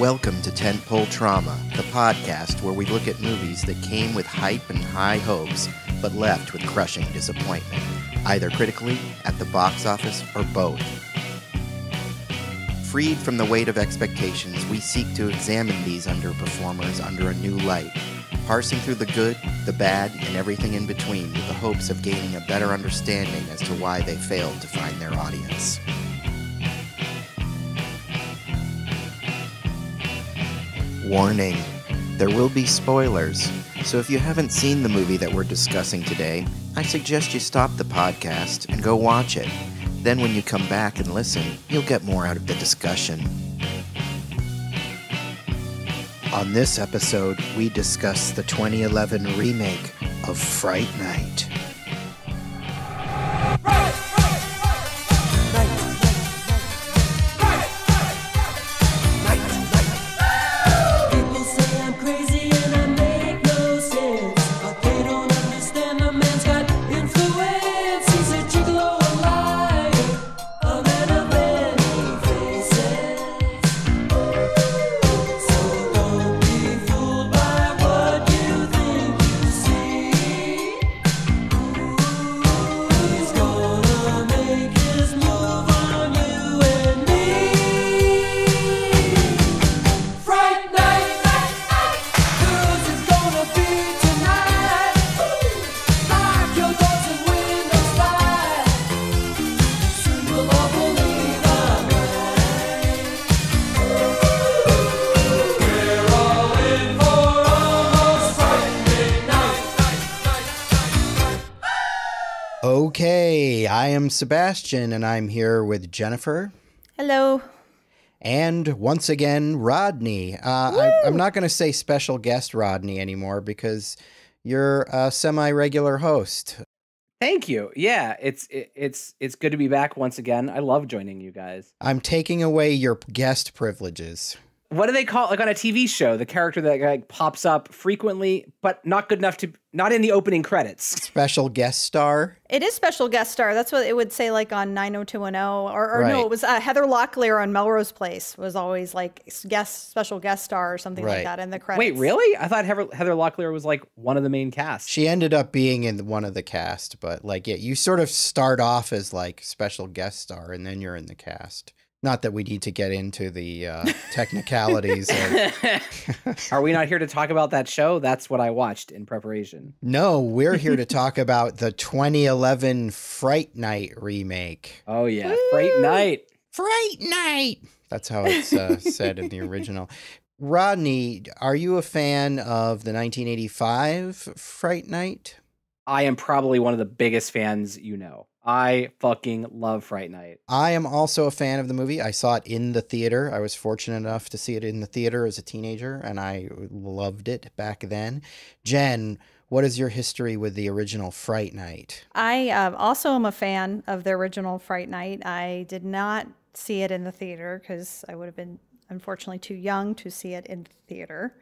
Welcome to Tentpole Trauma, the podcast where we look at movies that came with hype and high hopes, but left with crushing disappointment, either critically, at the box office, or both. Freed from the weight of expectations, we seek to examine these underperformers under a new light, parsing through the good, the bad, and everything in between with the hopes of gaining a better understanding as to why they failed to find their audience. Warning, there will be spoilers, so if you haven't seen the movie that we're discussing today, I suggest you stop the podcast and go watch it. Then when you come back and listen, you'll get more out of the discussion. On this episode, we discuss the 2011 remake of Fright Night. Okay, I am Sebastian, and I'm here with Jennifer. Hello. And once again, Rodney. I'm not going to say special guest Rodney anymore because you're a semi-regular host. Thank you. Yeah, it's good to be back once again. I love joining you guys. I'm taking away your guest privileges. What do they call, like on a TV show, the character that like pops up frequently, but not good enough to, not in the opening credits? Special guest star? It is special guest star. That's what it would say like on 90210 or Right. No, it was Heather Locklear on Melrose Place was always like special guest star or something Right. like that in the credits. Wait, really? I thought Heather Locklear was like one of the main cast. She ended up being in one of the cast, but like, yeah, you sort of start off as like special guest star and then you're in the cast. Not that we need to get into the technicalities. Are we not here to talk about that show? That's what I watched in preparation. No, we're here to talk about the 2011 Fright Night remake. Oh, yeah. Woo! Fright Night. Fright Night! That's how it's said in the original. Rodney, are you a fan of the 1985 Fright Night? I am probably one of the biggest fans you know. I fucking love Fright Night. I am also a fan of the movie. I saw it in the theater. I was fortunate enough to see it in the theater as a teenager, and I loved it back then. Jen, what is your history with the original Fright Night? I also am a fan of the original Fright Night. I did not see it in the theater because I would have been unfortunately too young to see it in the theater.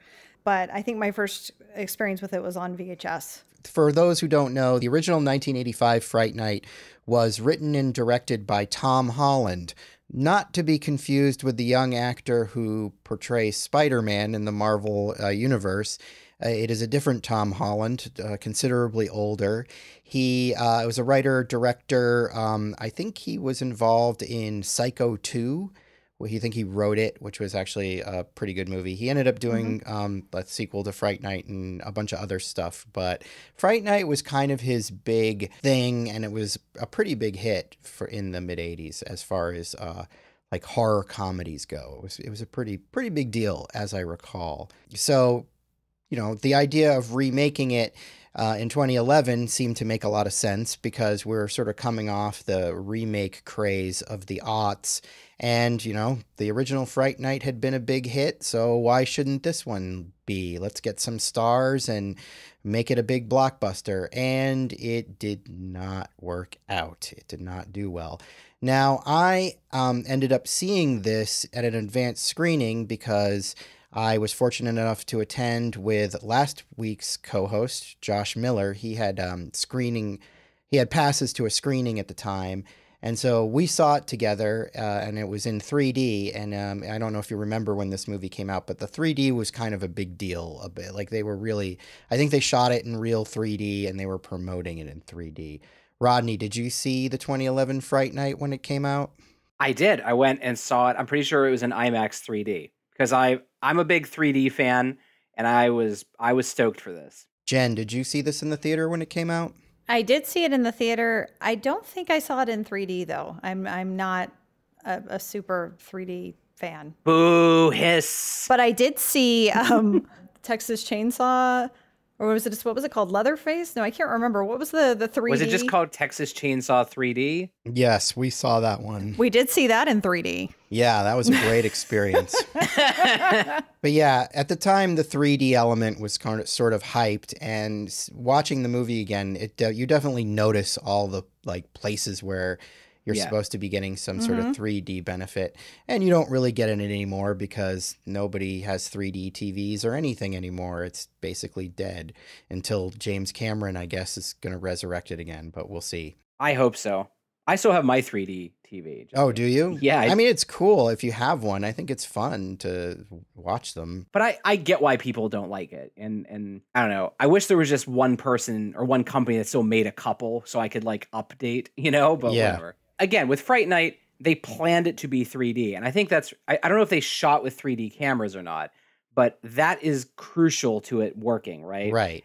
But I think my first experience with it was on VHS. For those who don't know, the original 1985 Fright Night was written and directed by Tom Holland, not to be confused with the young actor who portrays Spider-Man in the Marvel universe. It is a different Tom Holland, considerably older. He was a writer, director. I think he was involved in Psycho 2. I think he wrote it, which was actually a pretty good movie. He ended up doing a sequel to Fright Night and a bunch of other stuff. But Fright Night was kind of his big thing, and it was a pretty big hit in the mid-'80s as far as like horror comedies go. It was a pretty big deal, as I recall. So, you know, the idea of remaking it in 2011 seemed to make a lot of sense because we're sort of coming off the remake craze of the aughts. And, you know, the original Fright Night had been a big hit, so why shouldn't this one be? Let's get some stars and make it a big blockbuster. And it did not work out. It did not do well. Now, I ended up seeing this at an advanced screening because I was fortunate enough to attend with last week's co-host, Josh Miller. He had passes to a screening at the time. And so we saw it together, and it was in 3D. And I don't know if you remember when this movie came out, but the 3D was kind of a big deal a bit. Like they were really, I think they shot it in real 3D and they were promoting it in 3D. Rodney, did you see the 2011 Fright Night when it came out? I did. I went and saw it. I'm pretty sure it was in IMAX 3D because I'm a big 3D fan, and I was stoked for this. Jen, did you see this in the theater when it came out? I did see it in the theater. I don't think I saw it in 3D though. I'm not a super 3D fan. Boo, hiss. But I did see Texas Chainsaw, or what was it called? Leatherface? No, I can't remember. What was the 3D? Was it just called Texas Chainsaw 3D? Yes, we saw that one. We did see that in 3D. Yeah, that was a great experience. But yeah, at the time, the 3D element was sort of hyped, and watching the movie again, you definitely notice all the like places where you're supposed to be getting some sort of 3D benefit, and you don't really get it anymore because nobody has 3D TVs or anything anymore. It's basically dead until James Cameron, I guess, is going to resurrect it again, but we'll see. I hope so. I still have my 3D TV. Oh, do you? Yeah. I mean, it's cool if you have one. I think it's fun to watch them. But I get why people don't like it. And I don't know. I wish there was just one person or one company that still made a couple so I could like update, but whatever. Again, with Fright Night, they planned it to be 3D. And I think I don't know if they shot with 3D cameras or not, but that is crucial to it working, right? Right.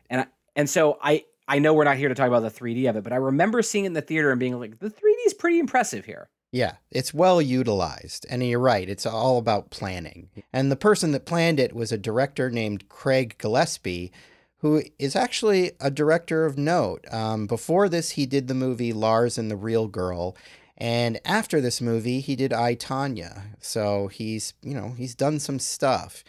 And so I know we're not here to talk about the 3D of it, but I remember seeing it in the theater and being like, the 3D is pretty impressive here. Yeah, it's well utilized. And you're right, it's all about planning. And the person that planned it was a director named Craig Gillespie, who is actually a director of note. Before this, he did the movie Lars and the Real Girl. And after this movie, he did I, Tonya. So he's done some stuff.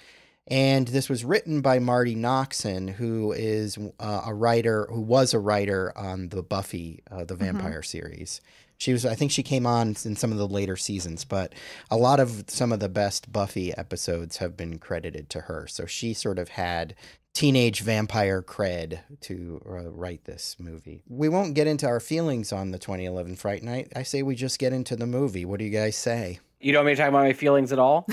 And this was written by Marty Noxon, who is a writer, who was a writer on the Buffy, the vampire series. I think she came on in some of the later seasons, but a lot of some of the best Buffy episodes have been credited to her. So she sort of had teenage vampire cred to write this movie. We won't get into our feelings on the 2011 Fright Night. I say we just get into the movie. What do you guys say? You don't want me to talk about my feelings at all?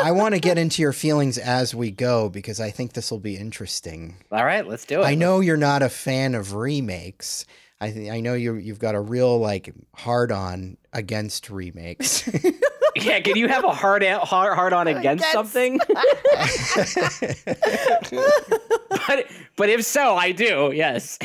I want to get into your feelings as we go because I think this will be interesting. All right, let's do it. I know you're not a fan of remakes. I know you've got a real hard-on against remakes. Yeah, can you have a hard on against something? but if so, I do. Yes.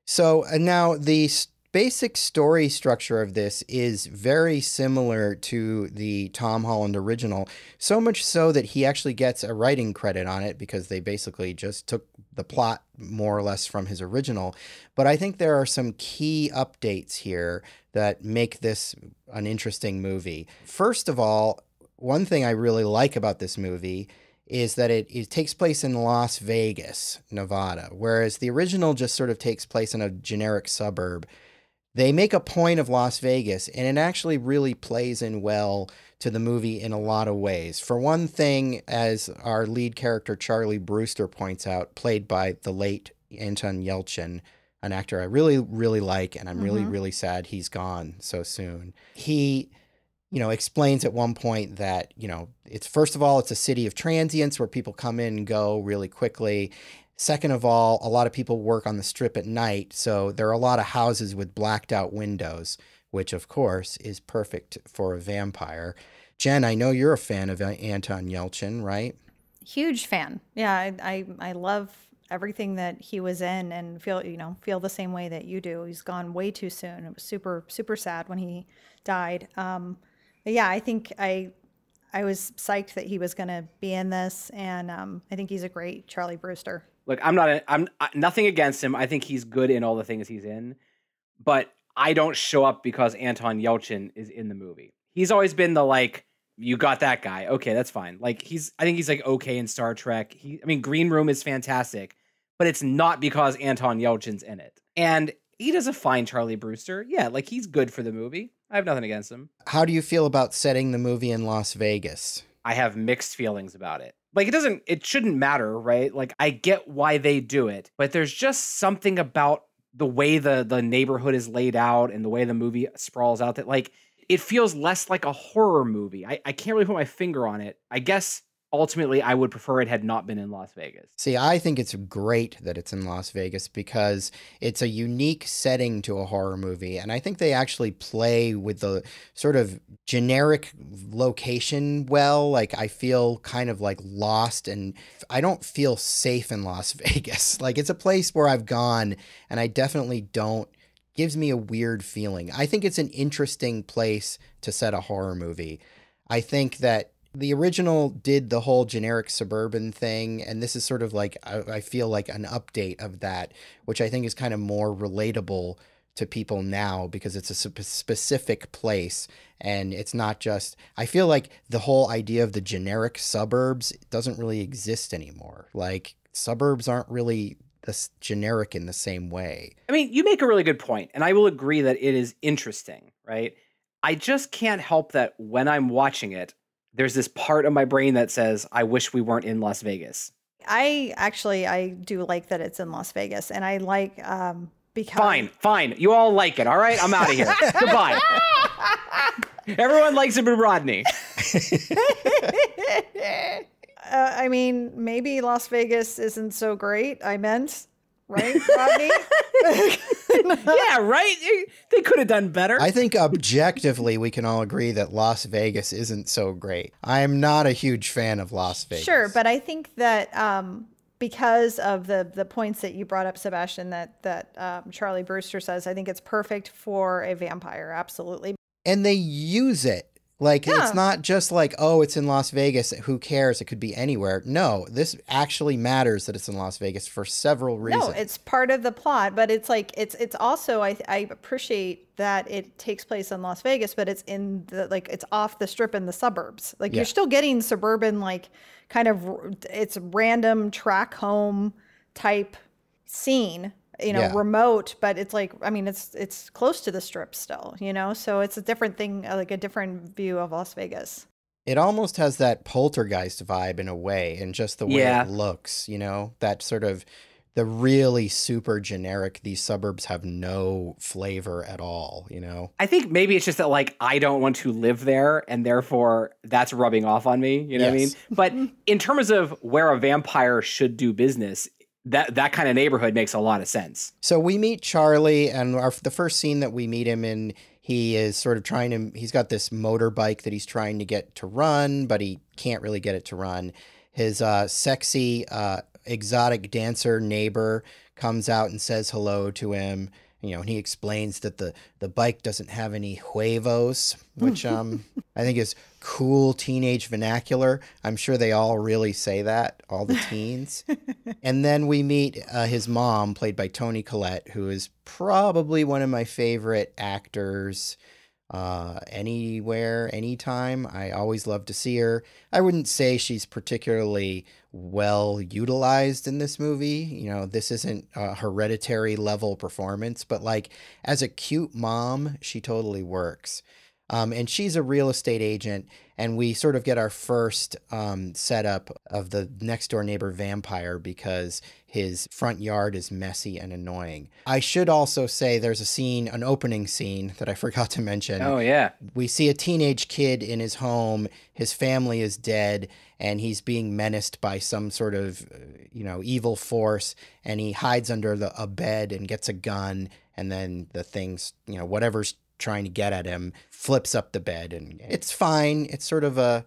So now the basic story structure of this is very similar to the Tom Holland original, so much so that he actually gets a writing credit on it because they basically just took the plot more or less from his original. But I think there are some key updates here that make this an interesting movie. First of all, one thing I really like about this movie is that it takes place in Las Vegas, Nevada, whereas the original just sort of takes place in a generic suburb. They make a point of Las Vegas, and it actually really plays in well to the movie in a lot of ways. For one thing, as our lead character Charlie Brewster points out, played by the late Anton Yelchin, an actor I really, really like, and I'm really, really sad he's gone so soon. He, explains at one point that, it's first of all, it's a city of transients where people come in and go really quickly. Second of all, a lot of people work on the strip at night, so there are a lot of houses with blacked out windows, which of course is perfect for a vampire. Jen, I know you're a fan of Anton Yelchin, right? Huge fan. Yeah, I love everything that he was in and feel the same way that you do. He's gone way too soon. It was super, super sad when he died. But yeah, I think I was psyched that he was going to be in this, and I think he's a great Charlie Brewster. Look, I'm nothing against him. I think he's good in all the things he's in, but I don't show up because Anton Yelchin is in the movie. He's always been the you got that guy. Okay, that's fine. I think he's okay in Star Trek. Green Room is fantastic, but it's not because Anton Yelchin's in it. And he does a fine Charlie Brewster. Yeah, he's good for the movie. I have nothing against him. How do you feel about setting the movie in Las Vegas? I have mixed feelings about it. It shouldn't matter, right? I get why they do it, but there's just something about the way the neighborhood is laid out and the way the movie sprawls out, that like it feels less like a horror movie. I can't really put my finger on it. I guess ultimately I would prefer it had not been in Las Vegas. See, I think it's great that it's in Las Vegas because it's a unique setting to a horror movie. And I think they actually play with the sort of generic location well. Like, I feel kind of like lost and I don't feel safe in Las Vegas. Like, it's a place where I've gone and I definitely don't. Gives me a weird feeling. I think it's an interesting place to set a horror movie. I think that the original did the whole generic suburban thing, and this is sort of like, I feel like an update of that, which I think is kind of more relatable to people now because it's a specific place, and it's not just, I feel like the whole idea of the generic suburbs doesn't really exist anymore. Like, suburbs aren't really generic in the same way. I mean, you make a really good point, and I will agree that it is interesting, right? I just can't help that when I'm watching it, there's this part of my brain that says, I wish we weren't in Las Vegas. I do like that it's in Las Vegas, and I like because Fine. You all like it, all right? I'm out of here. Goodbye. Everyone likes it but Rodney. I mean, maybe Las Vegas isn't so great. I meant, right, Rodney? Yeah, right? They could have done better. I think objectively we can all agree that Las Vegas isn't so great. I'm not a huge fan of Las Vegas. Sure, but I think that because of the points that you brought up, Sebastian, that Charlie Brewster says, I think it's perfect for a vampire, absolutely. And they use it. Like, It's not just like, oh, it's in Las Vegas. Who cares? It could be anywhere. No, this actually matters that it's in Las Vegas for several reasons. No, it's part of the plot, but it's like, it's also, I appreciate that it takes place in Las Vegas, but it's in the, like, it's off the strip in the suburbs. Like, you're still getting suburban, like, kind of, it's random track home type scene. Remote, but it's like, I mean, it's close to the strip still, so it's a different thing, like a different view of Las Vegas. It almost has that Poltergeist vibe in a way, and just the way it looks, that sort of the really super generic, these suburbs have no flavor at all, I think maybe it's just that, like, I don't want to live there, and therefore that's rubbing off on me, what I mean? But in terms of where a vampire should do business, that kind of neighborhood makes a lot of sense. So we meet Charlie, and the first scene that we meet him in, he is sort of he's got this motorbike that he's trying to get to run, but he can't really get it to run. His sexy, exotic dancer neighbor comes out and says hello to him. And he explains that the bike doesn't have any huevos, which I think is cool teenage vernacular. I'm sure they all really say that, all the teens. And then we meet his mom, played by Toni Collette, who is probably one of my favorite actors anywhere, anytime. I always love to see her. I wouldn't say she's particularly well utilized in this movie. This isn't a Hereditary level performance, but like as a cute mom, she totally works. And she's a real estate agent, and we sort of get our first setup of the next door neighbor vampire because his front yard is messy and annoying. I should also say there's an opening scene that I forgot to mention. Oh, yeah. We see a teenage kid in his home. His family is dead, and he's being menaced by some sort of, evil force, and he hides under a bed and gets a gun, and then the things, whatever's trying to get at him flips up the bed, and it's fine. It's sort of a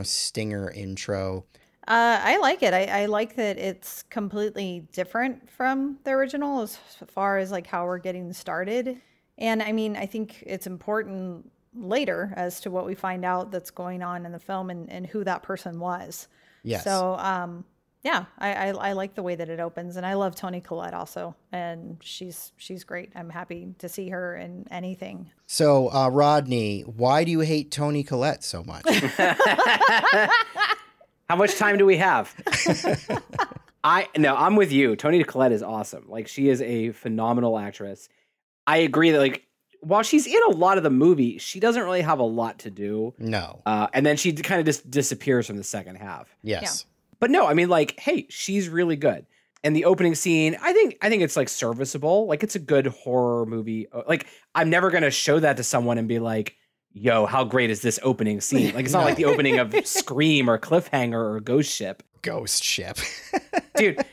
stinger intro. I like it. I like that it's completely different from the original as far as like how we're getting started. And I mean, I think it's important later as to what we find out that's going on in the film and who that person was. Yes. So yeah, I like the way that it opens, and I love Toni Collette also, and she's great. I'm happy to see her in anything. So, Rodney, why do you hate Toni Collette so much? How much time do we have? I'm with you. Toni Collette is awesome. Like, she is a phenomenal actress. I agree that, like, while she's in a lot of the movie, she doesn't really have a lot to do. No. And then she kind of just disappears from the second half. Yes. Yeah. But no, I mean, like, hey, she's really good. And the opening scene, I think it's like serviceable. Like it's a good horror movie. Like I'm never going to show that to someone and be like, yo, how great is this opening scene? Like it's not like the opening of Scream or Cliffhanger or Ghost Ship. Ghost Ship. Dude,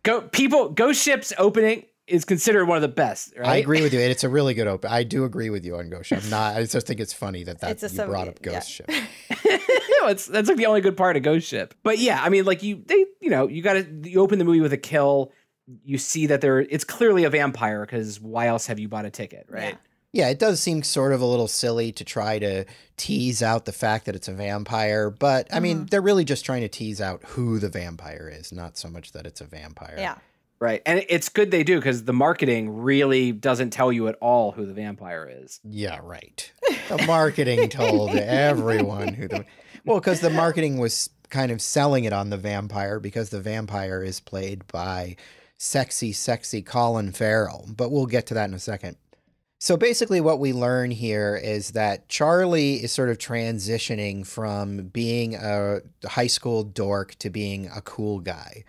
Ghost Ship's opening is considered one of the best, right? I agree with you. It's a really good open. I do agree with you on Ghost Ship. I just think it's funny that you brought up Ghost Ship. That's like the only good part of Ghost Ship. But yeah, I mean, like you open the movie with a kill. You see that it's clearly a vampire because why else have you bought a ticket, right? Yeah, it does seem sort of a little silly to try to tease out the fact that it's a vampire. But I mean, they're really just trying to tease out who the vampire is, not so much that it's a vampire. Yeah. Right. And it's good they do because the marketing really doesn't tell you at all who the vampire is. Yeah, right. The marketing told everyone well, because the marketing was kind of selling it on the vampire because the vampire is played by sexy Colin Farrell. But we'll get to that in a second. So basically what we learn here is that Charlie is sort of transitioning from being a high school dork to being a cool guy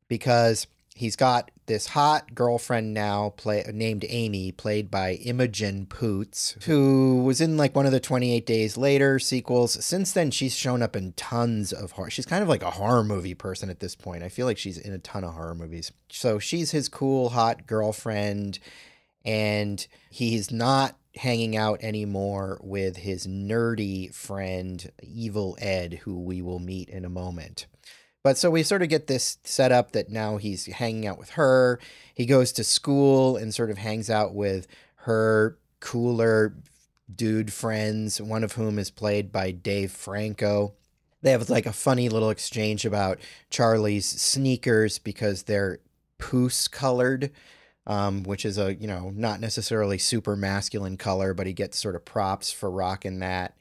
because he's got this hot girlfriend now named Amy, played by Imogen Poots, who was in like one of the 28 Days Later sequels. Since then, she's shown up in tons of horror. She's kind of like a horror movie person at this point. I feel like she's in a ton of horror movies. So she's his cool, hot girlfriend, and he's not hanging out anymore with his nerdy friend, Evil Ed, who we will meet in a moment. But so we sort of get this set up that now he's hanging out with her. He goes to school and sort of hangs out with her cooler dude friends, one of whom is played by Dave Franco. They have like a funny little exchange about Charlie's sneakers because they're puce colored, which is a, not necessarily super masculine color, but he gets sort of props for rocking that.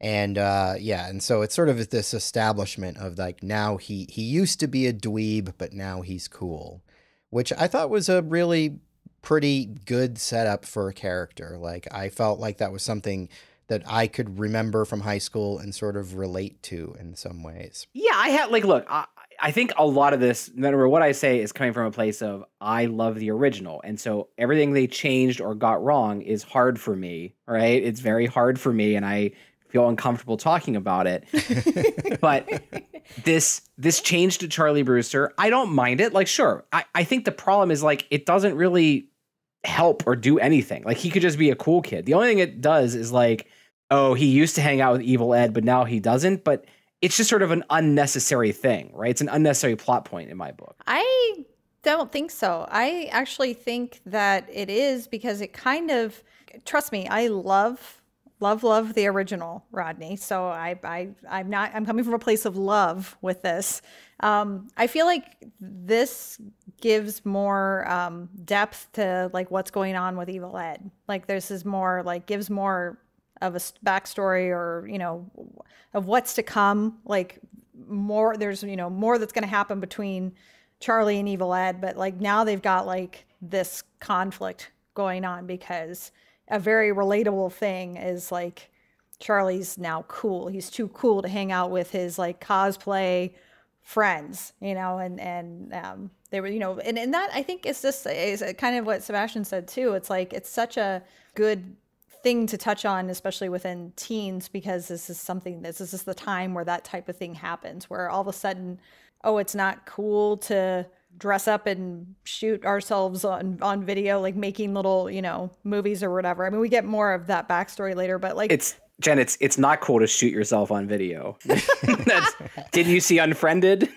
And and so it's sort of this establishment of like now he used to be a dweeb, but now he's cool, which I thought was a really pretty good setup for a character. Like I felt like that was something that I could remember from high school and sort of relate to in some ways. Yeah, I think a lot of this, no matter what I say, is coming from a place of I love the original. And so everything they changed or got wrong is hard for me, right? It's very hard for me, and I feel uncomfortable talking about it. But this change to Charlie Brewster, I don't mind it. Like, sure. I think the problem is like it doesn't really help or do anything. Like he could just be a cool kid. The only thing it does is like, oh, he used to hang out with Evil Ed, but now he doesn't. But it's just sort of an unnecessary thing, right? It's an unnecessary plot point in my book. I don't think so. I actually think that it is because it kind of, trust me, I love the original Rodney. So I'm coming from a place of love with this. I feel like this gives more depth to like what's going on with Evil Ed. Like this is more like gives more of a backstory or, of what's to come. Like more, there's, more that's going to happen between Charlie and Evil Ed. But like now they've got like this conflict going on because a very relatable thing is like Charlie's now cool. He's too cool to hang out with his like cosplay friends, and they were, and that I think is kind of what Sebastian said too. It's like, it's such a good thing to touch on, especially within teens, because this is the time where that type of thing happens, where all of a sudden, oh, it's not cool to dress up and shoot ourselves on video, like making little, movies or whatever. I mean, we get more of that backstory later, but like it's not cool to shoot yourself on video. Didn't you see Unfriended?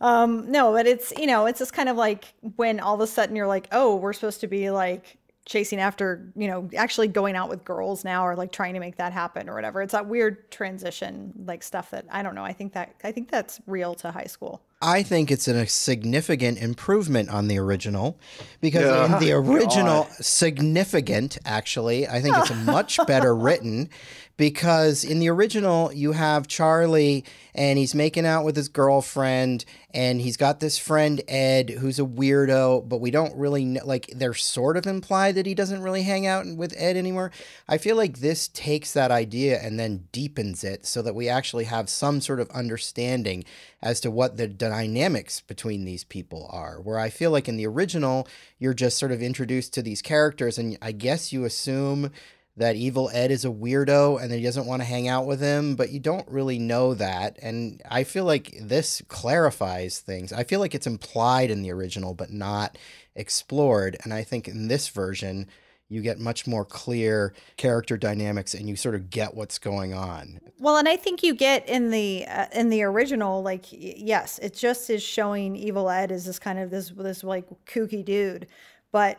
No, but it's, it's just kind of like when all of a sudden you're like, oh, we're supposed to be like chasing after, actually going out with girls now, or like trying to make that happen or whatever. It's that weird transition, like stuff that I don't know. I think that's real to high school. I think it's a significant improvement on the original, because in the original, significant, actually, I think it's much better written, because in the original you have Charlie and he's making out with his girlfriend and he's got this friend Ed who's a weirdo, but we don't really know, like they're sort of implied that he doesn't really hang out with Ed anymore. I feel like this takes that idea and then deepens it so that we actually have some sort of understanding as to what the dynamics between these people are, where I feel like in the original you're just sort of introduced to these characters and I guess you assume that Evil Ed is a weirdo and that he doesn't want to hang out with him, but you don't really know that. And I feel like this clarifies things. I feel like it's implied in the original, but not explored. And I think in this version, you get much more clear character dynamics and you sort of get what's going on. Well, and I think you get in the original, like, yes, it just is showing Evil Ed as this kind of this like kooky dude. But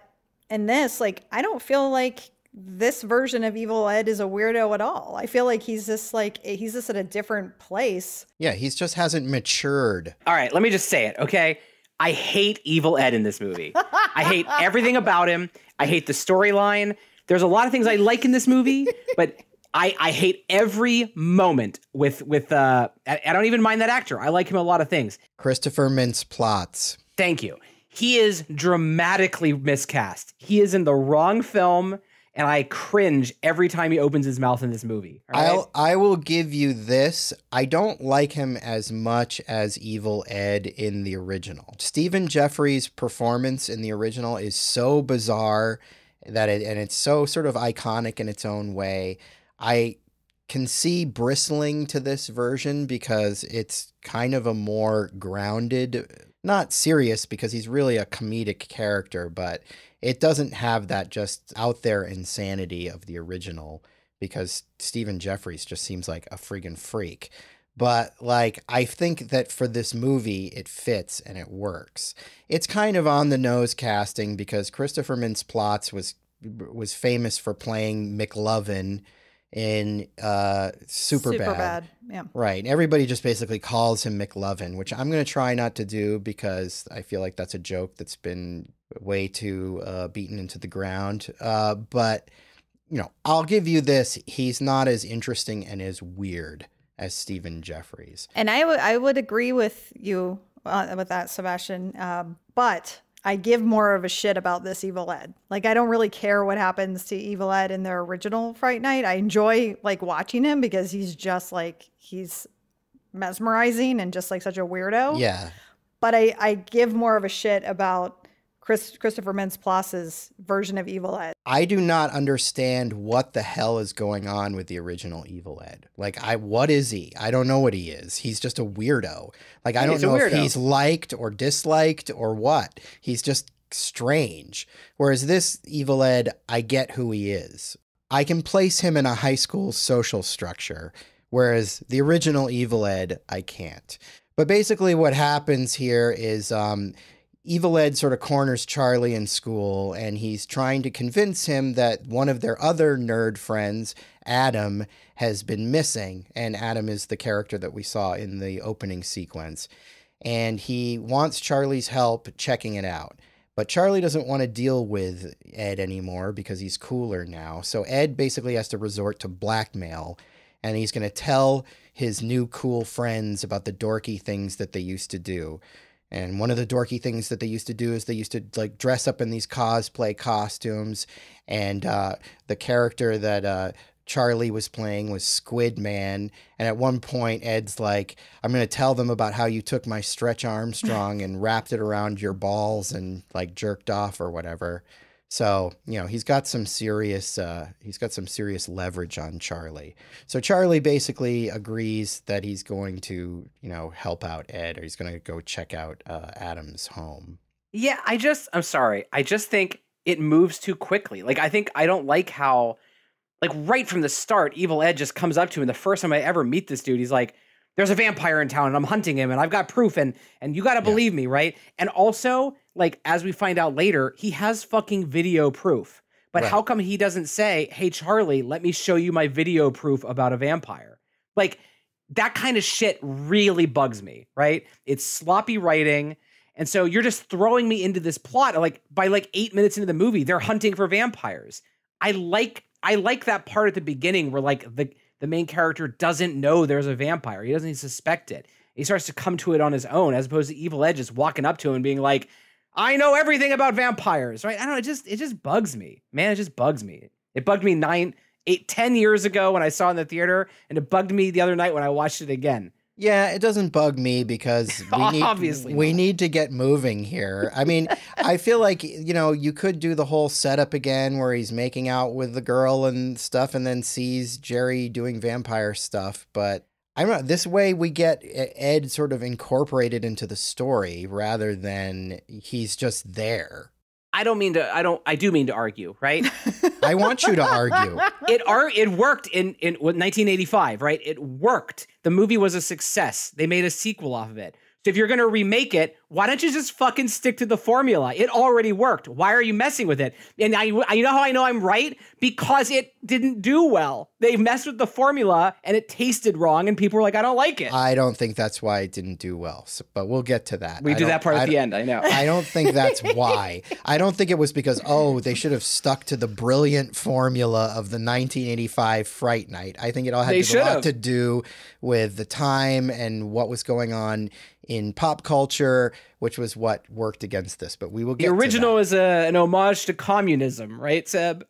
in this, like, I don't feel like this version of Evil Ed is a weirdo at all. I feel like he's just at a different place. Yeah, he's just hasn't matured. All right, let me just say it, okay? I hate Evil Ed in this movie. I hate everything about him. I hate the storyline. There's a lot of things I like in this movie, but I hate every moment with I don't even mind that actor. I like him in a lot of things. Christopher Mintz-Plasse. Thank you. He is dramatically miscast. He is in the wrong film. And I cringe every time he opens his mouth in this movie. Right? I will give you this. I don't like him as much as Evil Ed in the original. Stephen Jeffries' performance in the original is so bizarre and it's so sort of iconic in its own way. I can see bristling to this version because it's kind of a more grounded, not serious because he's really a comedic character, but it doesn't have that just out there insanity of the original because Stephen Jeffries just seems like a friggin' freak. But like, I think that for this movie, it fits and it works. It's kind of on the nose casting because Christopher Mintz-Plasse was famous for playing McLovin in Superbad. Yeah. Right. And everybody just basically calls him McLovin, which I'm going to try not to do because I feel like that's a joke that's been way too beaten into the ground. But, you know, I'll give you this. He's not as interesting and as weird as Stephen Jeffries. And I would agree with you with that, Sebastian. But I give more of a shit about this Evil Ed. Like, I don't really care what happens to Evil Ed in their original Fright Night. I enjoy like watching him because he's just like, he's mesmerizing and just like such a weirdo. Yeah. But I give more of a shit about Christopher Mintz-Plasse's version of Evil Ed. I do not understand what the hell is going on with the original Evil Ed. Like, what is he? I don't know what he is. He's just a weirdo. Like, I don't know if he's liked or disliked or what. He's just strange. Whereas this Evil Ed, I get who he is. I can place him in a high school social structure, whereas the original Evil Ed, I can't. But basically what happens here is Evil Ed sort of corners Charlie in school, and he's trying to convince him that one of their other nerd friends, Adam, has been missing. And Adam is the character that we saw in the opening sequence. And he wants Charlie's help checking it out. But Charlie doesn't want to deal with Ed anymore because he's cooler now. So Ed basically has to resort to blackmail, and he's going to tell his new cool friends about the dorky things that they used to do. And one of the dorky things that they used to do is they used to like dress up in these cosplay costumes. And the character that Charlie was playing was Squid Man. And at one point, Ed's like, I'm going to tell them about how you took my Stretch Armstrong and wrapped it around your balls and like jerked off or whatever. So, you know, he's got some serious leverage on Charlie. So Charlie basically agrees that he's going to, you know, help out Ed, or he's going to go check out Adam's home. Yeah, I'm sorry. I just think it moves too quickly. Like, I don't like how, like, right from the start, Evil Ed just comes up to him. The first time I ever meet this dude, he's like, there's a vampire in town and I'm hunting him and I've got proof and you got to believe me, right? And also, like, as we find out later, he has fucking video proof. But how come he doesn't say, hey, Charlie, let me show you my video proof about a vampire? Like, that kind of shit really bugs me, right? It's sloppy writing. And so you're just throwing me into this plot. Like, by like 8 minutes into the movie, they're hunting for vampires. I like that part at the beginning where like the main character doesn't know there's a vampire. He doesn't even suspect it. He starts to come to it on his own, as opposed to Evil Ed just walking up to him and being like, I know everything about vampires, right? I don't know, it just bugs me. Man, it just bugs me. It bugged me 10 years ago when I saw it in the theater, and it bugged me the other night when I watched it again. Yeah, it doesn't bug me because we need to get moving here. I mean, I feel like, you could do the whole setup again where he's making out with the girl and stuff and then sees Jerry doing vampire stuff. But I don't know, this way we get Ed sort of incorporated into the story rather than he's just there. I do mean to argue, right? I want you to argue. It worked in 1985, right? It worked. The movie was a success. They made a sequel off of it. So if you're going to remake it, why don't you just fucking stick to the formula? It already worked. Why are you messing with it? And you know how I know I'm right? Because it didn't do well. They messed with the formula and it tasted wrong and people were like, I don't like it. I don't think that's why it didn't do well, but we'll get to that. We do that part at the end, I know. I don't think that's why. I don't think it was because, they should have stuck to the brilliant formula of the 1985 Fright Night. I think it all had a lot to do with the time and what was going on in pop culture, which was what worked against this. But we will get to that. The original is an homage to communism, right, Seb?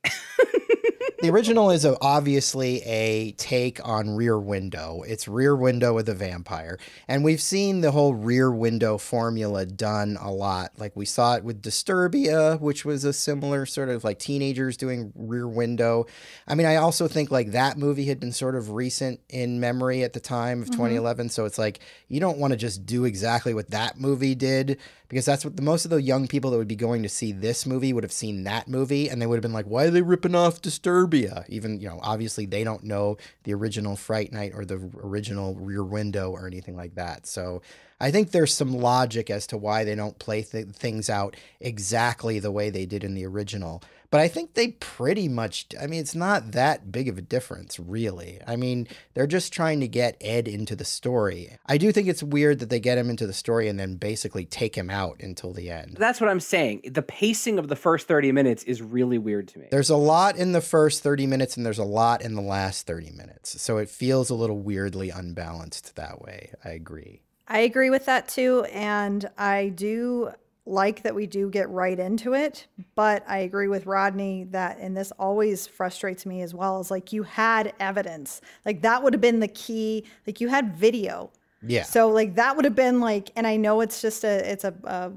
The original is obviously a take on Rear Window. It's Rear Window with a vampire. And we've seen the whole Rear Window formula done a lot. Like we saw it with Disturbia, which was a similar sort of like teenagers doing Rear Window. I mean, I also think like that movie had been sort of recent in memory at the time of 2011. So it's like, you don't want to just do exactly what that movie did, because that's what most of the young people that would be going to see this movie would have seen that movie. And they would have been like, why are they ripping off Disturbia? Even, obviously they don't know the original Fright Night or the original Rear Window or anything like that. So I think there's some logic as to why they don't play things out exactly the way they did in the original. But I think they pretty much, it's not that big of a difference, really. I mean, they're just trying to get Ed into the story. I do think it's weird that they get him into the story and then basically take him out until the end. That's what I'm saying. The pacing of the first 30 minutes is really weird to me. There's a lot in the first 30 minutes and there's a lot in the last 30 minutes. So it feels a little weirdly unbalanced that way. I agree. I agree with that too. And I do like that we do get right into it, but I agree with Rodney that, and this always frustrates me as well, is like you had evidence. Like that would have been the key. Like you had video. Yeah. So like that would have been like, and I know it's just a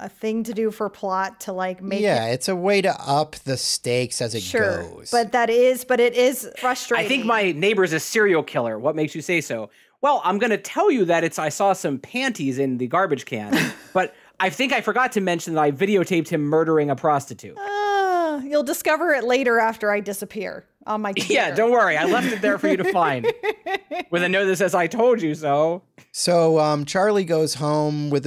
thing to do for plot to like make it's a way to up the stakes as it goes. But it is frustrating. I think my neighbor's a serial killer. What makes you say so? Well, I'm going to tell you that I saw some panties in the garbage can, but I think I forgot to mention that I videotaped him murdering a prostitute. You'll discover it later after I disappear on my computer. Yeah, don't worry. I left it there for you to find with a note that says, I told you so. So Charlie goes home with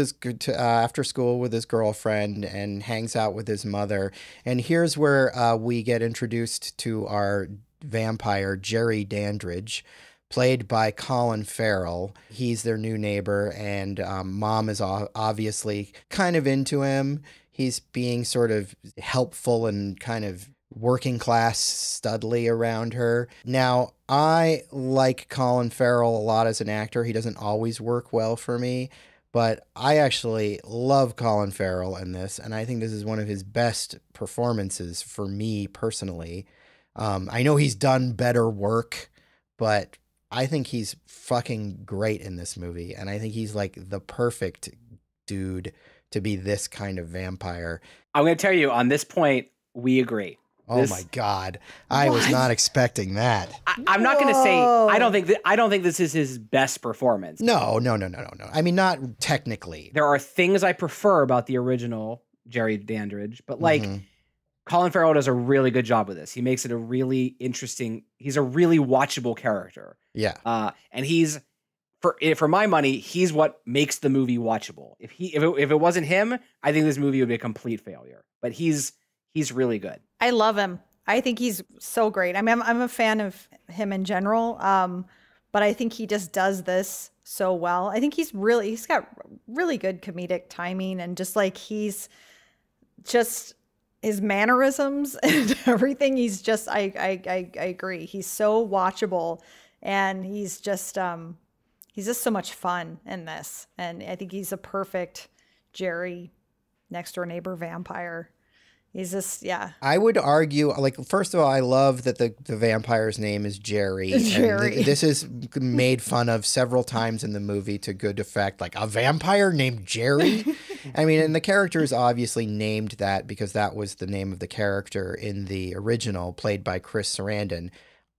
after school with his girlfriend and hangs out with his mother. And here's where we get introduced to our vampire, Jerry Dandridge, played by Colin Farrell. He's their new neighbor, and Mom is obviously kind of into him. He's being sort of helpful and kind of working class studly around her. Now, I like Colin Farrell a lot as an actor. He doesn't always work well for me, but I actually love Colin Farrell in this, and I think this is one of his best performances for me personally. I know he's done better work, but I think he's fucking great in this movie, and I think he's like the perfect dude to be this kind of vampire. I'm going to tell you, on this point, we agree. Oh my God. I was not expecting that. I'm not going to say, I don't think this is his best performance. No. I mean, not technically. There are things I prefer about the original Jerry Dandridge, but like, Colin Farrell does a really good job with this. He makes it a really interesting, he's a really watchable character. Yeah. And he's, for my money, he's what makes the movie watchable. If it wasn't him, I think this movie would be a complete failure. But he's really good. I love him. I think he's so great. I mean, I'm a fan of him in general. But I think he just does this so well. I think he's got really good comedic timing, and just like he's just his mannerisms and everything. He's just, I agree. He's so watchable, and he's just so much fun in this. And I think he's a perfect Jerry next door neighbor vampire. He's just, yeah. I would argue, like, first of all, I love that the vampire's name is Jerry. Jerry. And this is made fun of several times in the movie to good effect. Like, a vampire named Jerry? I mean, and the character is obviously named that because that was the name of the character in the original, played by Chris Sarandon.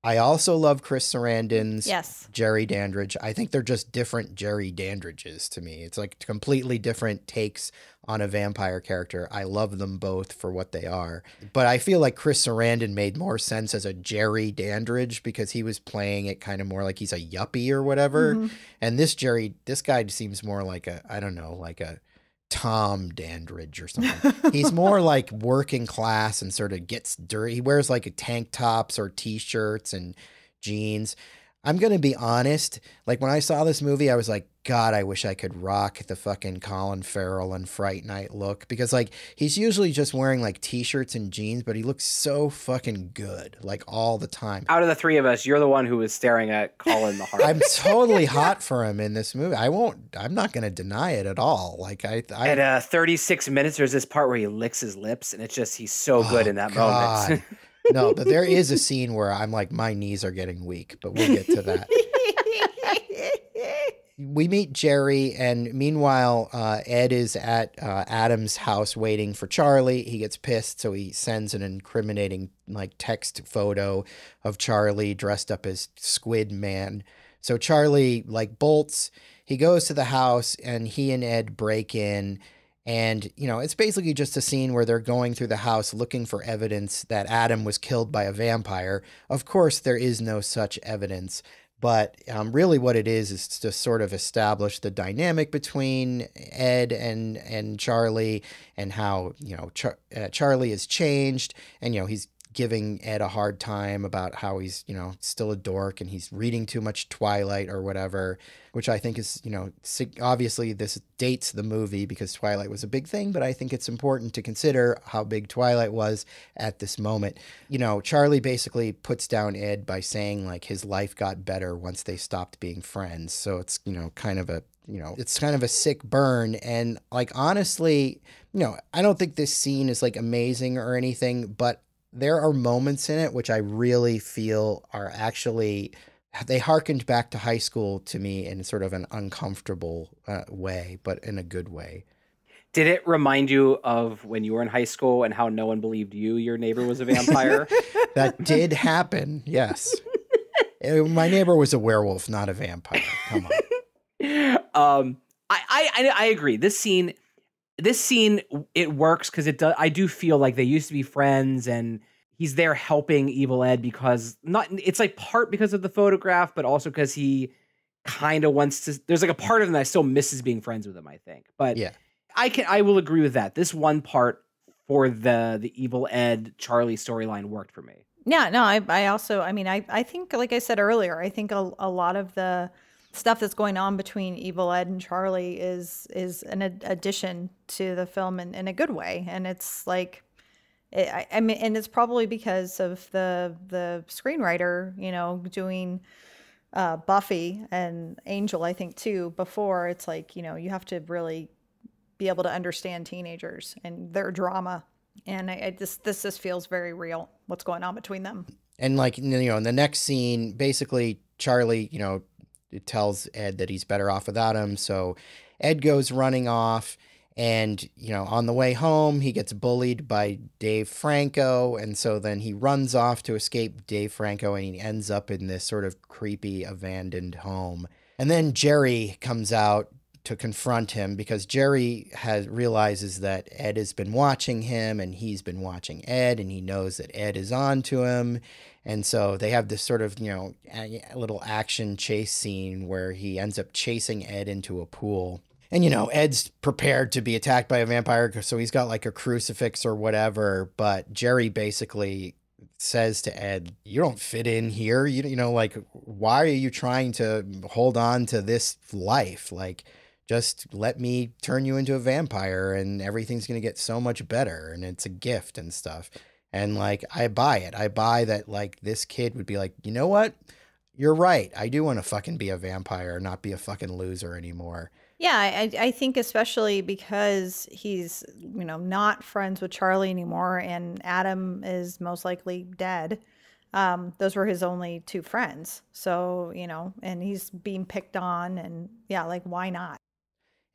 I also love Chris Sarandon's Jerry Dandridge. I think they're just different Jerry Dandridges to me. It's like completely different takes on a vampire character. I love them both for what they are. But I feel like Chris Sarandon made more sense as a Jerry Dandridge because he was playing it kind of more like he's a yuppie or whatever. Mm-hmm. And this guy seems more like like a Tom Dandridge or something. He's more like working class and sort of gets dirty. He wears like tank tops or t-shirts and jeans. I'm going to be honest. Like when I saw this movie, I was like, God, I wish I could rock the fucking Colin Farrell and Fright Night look, because like he's usually just wearing like t-shirts and jeans, but he looks so fucking good like all the time. Out of the three of us, you're the one who was staring at Colin the hardest. I'm totally hot for him in this movie. I'm not going to deny it at all. Like at 36 minutes, there's this part where he licks his lips, and it's just, he's so good in that moment. No, but there is a scene where I'm like, my knees are getting weak, but we'll get to that. We meet Jerry, and meanwhile, Ed is at Adam's house waiting for Charlie. He gets pissed, so he sends an incriminating like text photo of Charlie dressed up as Squid Man. So Charlie like bolts. He goes to the house, and he and Ed break in. And, you know, it's basically just a scene where they're going through the house looking for evidence that Adam was killed by a vampire. Of course, there is no such evidence. But really what it is to sort of establish the dynamic between Ed and Charlie, and how, you know, Charlie has changed, and, you know, he's giving Ed a hard time about how he's, you know, still a dork and he's reading too much Twilight or whatever, which I think is, you know, obviously this dates the movie because Twilight was a big thing, but I think it's important to consider how big Twilight was at this moment. You know, Charlie basically puts down Ed by saying like his life got better once they stopped being friends. So it's, you know, it's kind of a sick burn. And like, honestly, you know, I don't think this scene is like amazing or anything, but there are moments in it which I really feel are actually, they harkened back to high school to me in sort of an uncomfortable way, but in a good way. Did it remind you of when you were in high school and how no one believed your neighbor was a vampire? That did happen, yes. My neighbor was a werewolf, not a vampire. Come on. I agree. This scene, it works because I do feel like they used to be friends, and he's there helping Evil Ed because it's like part because of the photograph, but also because he kind of wants to. There's like a part of him that still misses being friends with him, I think. But yeah, I will agree with that. This one part for the Evil Ed Charlie storyline worked for me. Yeah, no, I also, I mean, I think, like I said earlier, I think a lot of the stuff that's going on between Evil Ed and Charlie is an addition to the film in a good way. And it's like, I mean, and it's probably because of the screenwriter, you know, doing Buffy and Angel, I think too, before. It's like, you know, you have to really be able to understand teenagers and their drama. And this just feels very real, what's going on between them. And like, you know, in the next scene, basically Charlie, you know, it tells Ed that he's better off without him. So Ed goes running off, and, you know, on the way home, he gets bullied by Dave Franco. And so then he runs off to escape Dave Franco, and he ends up in this sort of creepy abandoned home. And then Jerry comes out to confront him because Jerry realizes that Ed has been watching him, and he's been watching Ed, and he knows that Ed is on to him. And so they have this sort of, you know, a little action chase scene where he ends up chasing Ed into a pool. And, you know, Ed's prepared to be attacked by a vampire, so he's got like a crucifix or whatever. But Jerry basically says to Ed, you don't fit in here. You know, like, why are you trying to hold on to this life? Like, Just let me turn you into a vampire and everything's going to get so much better and it's a gift and stuff. And like, I buy it. I buy that like this kid would be like, you know what? You're right. I do want to fucking be a vampire, not be a fucking loser anymore. Yeah, I think especially because he's, not friends with Charlie anymore and Adam is most likely dead. Those were his only two friends. So, and he's being picked on and yeah, like why not?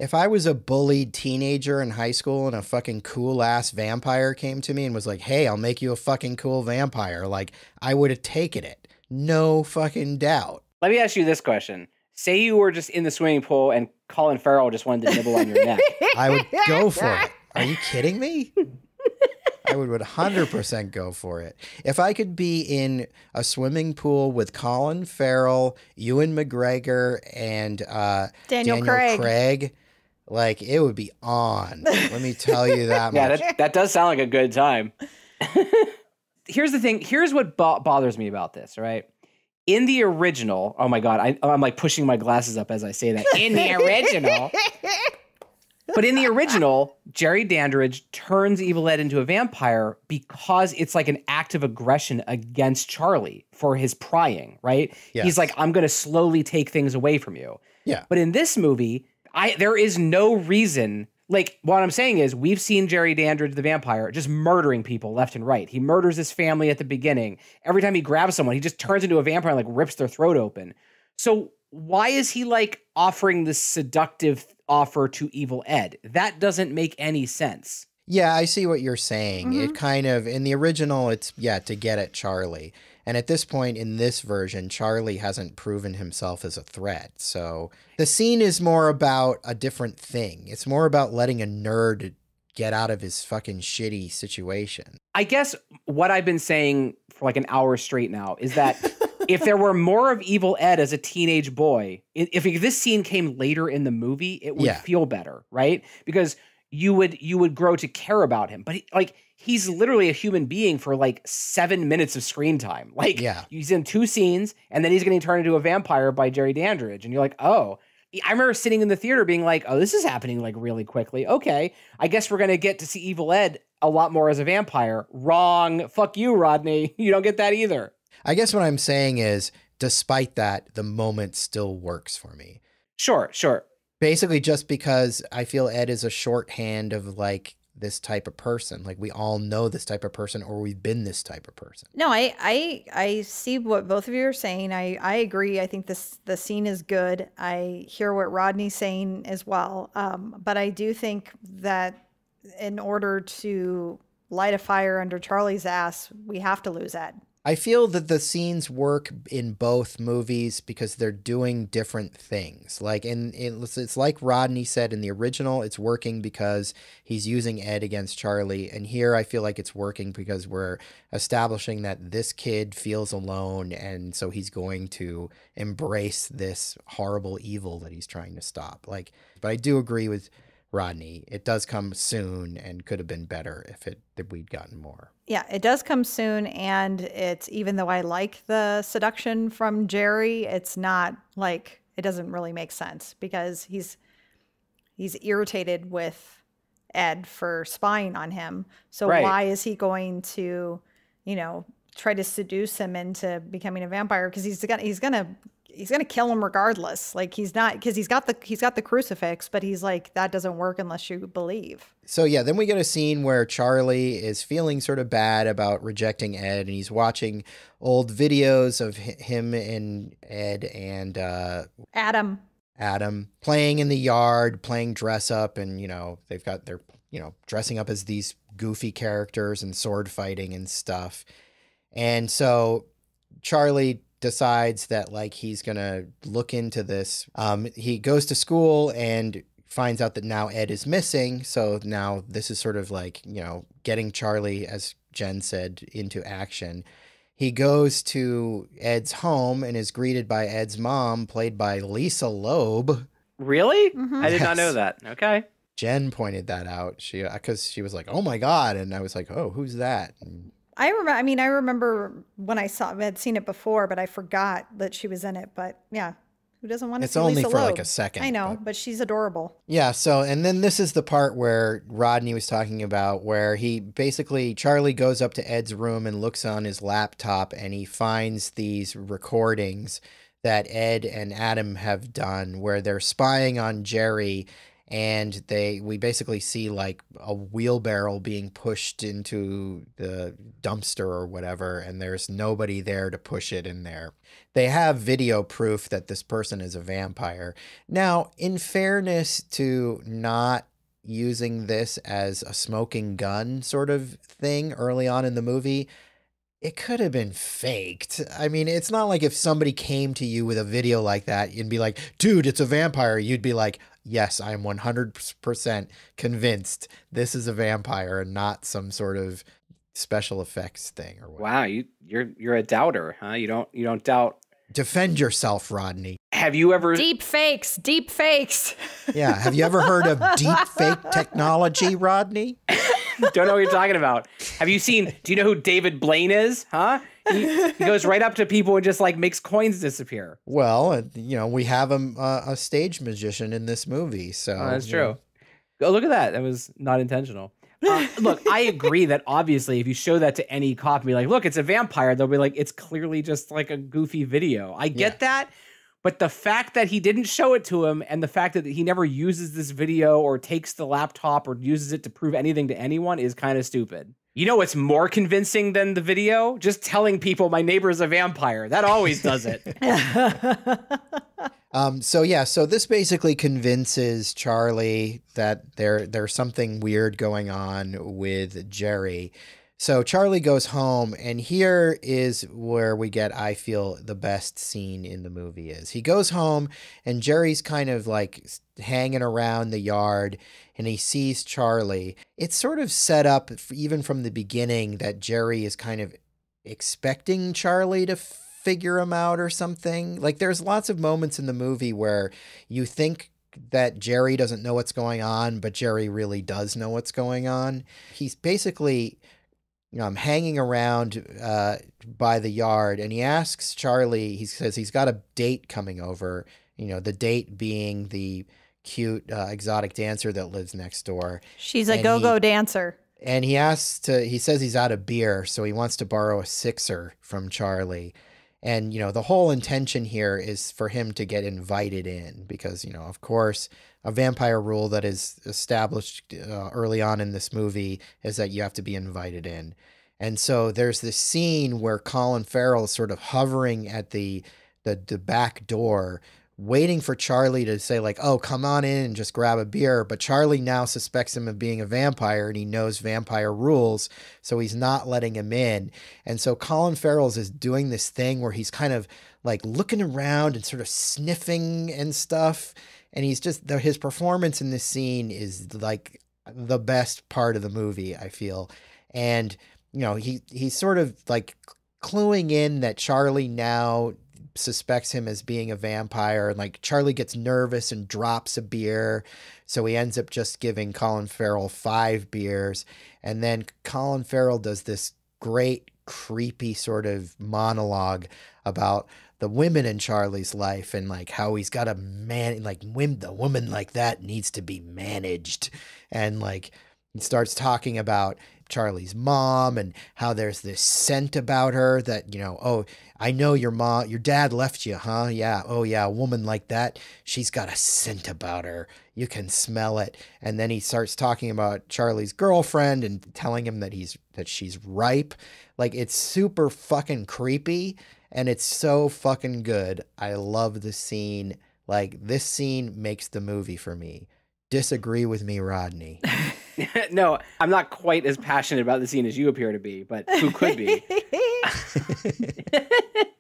If I was a bullied teenager in high school and a fucking cool ass vampire came to me and was like, hey, I'll make you a fucking cool vampire, like I would have taken it. No fucking doubt. Let me ask you this question. Say you were just in the swimming pool and Colin Farrell just wanted to nibble on your neck. I would go for it. Are you kidding me? I would 100% go for it. If I could be in a swimming pool with Colin Farrell, Ewan McGregor, and Daniel Craig, like it would be on. Let me tell you that much. Yeah, that does sound like a good time. Here's the thing. Here's what bothers me about this, right? In the original, oh my God, I'm like pushing my glasses up as I say that. In the original. But in the original, Jerry Dandridge turns Evil Ed into a vampire because it's like an act of aggression against Charlie for his prying, right? Yes. He's like, I'm going to slowly take things away from you. Yeah. But in this movie, there is no reason. Like, what I'm saying is we've seen Jerry Dandridge, the vampire, just murdering people left and right. He murders his family at the beginning. Every time he grabs someone, he just turns into a vampire and like rips their throat open. So why is he like offering this seductive offer to Evil Ed? That doesn't make any sense. Yeah, I see what you're saying. Mm-hmm. It kind of, in the original, it's, to get at Charlie. And at this point in this version, Charlie hasn't proven himself as a threat. So the scene is more about a different thing. It's more about letting a nerd get out of his fucking shitty situation. I guess what I've been saying for like an hour straight now is that if there were more of Evil Ed as a teenage boy, if this scene came later in the movie, it would feel better, right? Because you would grow to care about him. But he's literally a human being for like 7 minutes of screen time. Like he's in 2 scenes and then he's getting turned into a vampire by Jerry Dandridge. And you're like, oh, I remember sitting in the theater being like, oh, this is happening like really quickly. Okay, I guess we're going to get to see Evil Ed a lot more as a vampire. Wrong. Fuck you, Rodney. You don't get that either. I guess what I'm saying is, despite that, the moment still works for me. Sure. Basically, just because I feel Ed is a shorthand of like this type of person. Like we all know this type of person, or we've been this type of person. No, I see what both of you are saying. I agree. I think the scene is good. I hear what Rodney's saying as well. But I do think that in order to light a fire under Charlie's ass, we have to lose Ed. I feel that the scenes work in both movies because they're doing different things. Like it's like Rodney said in the original, it's working because he's using Ed against Charlie. And here I feel like it's working because we're establishing that this kid feels alone. And so he's going to embrace this horrible evil that he's trying to stop. But I do agree with Rodney. It does come soon and could have been better if we'd gotten more. Yeah, it does come soon, and it's, even though I like the seduction from Jerry, it's not like, it doesn't really make sense because he's irritated with Ed for spying on him. So why is he going to, try to seduce him into becoming a vampire? Because he's gonna kill him regardless. Like he's not, because he's got the crucifix, but he's like, that doesn't work unless you believe. So yeah, then we get a scene where Charlie is feeling sort of bad about rejecting Ed, and he's watching old videos of him and Ed and Adam playing in the yard, playing dress up, and they've got their dressing up as these goofy characters and sword fighting and stuff. And so Charlie decides that he's gonna look into this. He goes to school and finds out that now Ed is missing. So now this is sort of getting Charlie, as Jen said, into action. He goes to Ed's home and is greeted by Ed's mom, played by Lisa Loeb. Really? Mm-hmm. I did not know that. Okay. Jen pointed that out. Because she was like, "Oh my God," and I was like, "Oh, who's that?" And I remember when I had seen it before, but I forgot that she was in it. But yeah, Who doesn't want to It's see only Lisa for like Loeb? a second. I know, but she's adorable. Yeah, so, and then this is the part where Rodney was talking about, where Charlie goes up to Ed's room and looks on his laptop, and he finds these recordings that Ed and Adam have done where they're spying on Jerry, and we basically see like a wheelbarrow being pushed into the dumpster or whatever, and there's nobody there to push it in there. They have video proof that this person is a vampire. Now, in fairness to not using this as a smoking gun sort of thing early on in the movie, it could have been faked. I mean, it's not like if somebody came to you with a video like that and be like, dude, it's a vampire. You'd be like, yes, I'm 100% convinced this is a vampire and not some sort of special effects thing or whatever. Wow, you're a doubter, huh? You don't doubt. Defend yourself, Rodney. Have you ever Deep fakes. Yeah, have you ever heard of deep fake technology, Rodney? Don't know what you're talking about. Have you seen, do you know who David Blaine is? Huh? He goes right up to people and just like makes coins disappear. Well, we have a stage magician in this movie, so. Oh, that's true. Oh, look at that. That was not intentional. Look, I agree that obviously if you show that to any cop and be like, look, it's a vampire, they'll be like, it's clearly just like a goofy video. I get that. But the fact that he didn't show it to him and the fact that he never uses this video or takes the laptop or uses it to prove anything to anyone is kind of stupid. You know what's more convincing than the video? Just telling people my neighbor's a vampire. That always does it. So this basically convinces Charlie that there's something weird going on with Jerry. So Charlie goes home, and here is where we get, I feel, the best scene in the movie is. He goes home, and Jerry's kind of like hanging around the yard, and he sees Charlie. It's sort of set up, even from the beginning, that Jerry is kind of expecting Charlie to figure him out or something. Like, there's lots of moments in the movie where you think that Jerry doesn't know what's going on, but Jerry really does know what's going on. He's basically hanging around by the yard, and he asks Charlie, he says he's got a date coming over, the date being the cute exotic dancer that lives next door. She's a go-go dancer. And he says he's out of beer, so he wants to borrow a sixer from Charlie. And, the whole intention here is for him to get invited in because, of course, a vampire rule that is established early on in this movie is that you have to be invited in. And so there's this scene where Colin Farrell is sort of hovering at the back door, waiting for Charlie to say like, oh, come on in and just grab a beer. But Charlie now suspects him of being a vampire and he knows vampire rules. So he's not letting him in. And so Colin Farrell is doing this thing where he's kind of like looking around and sort of sniffing and stuff. And he's just, his performance in this scene is like the best part of the movie, I feel. And, he's sort of like cluing in that Charlie now suspects him as being a vampire, and like Charlie gets nervous and drops a beer, so he ends up just giving Colin Farrell 5 beers, and then Colin Farrell does this great creepy sort of monologue about the women in Charlie's life and like how he's got a man, like the woman like that needs to be managed, and like he starts talking about Charlie's mom and how there's this scent about her that, oh, I know your dad left you, huh? Yeah. Oh yeah. A woman like that, she's got a scent about her. You can smell it. And then he starts talking about Charlie's girlfriend and telling him that she's ripe. Like, it's super fucking creepy and it's so fucking good. I love the scene. Like, this scene makes the movie for me. Disagree with me, Rodney. No, I'm not quite as passionate about the scene as you appear to be, but who could be?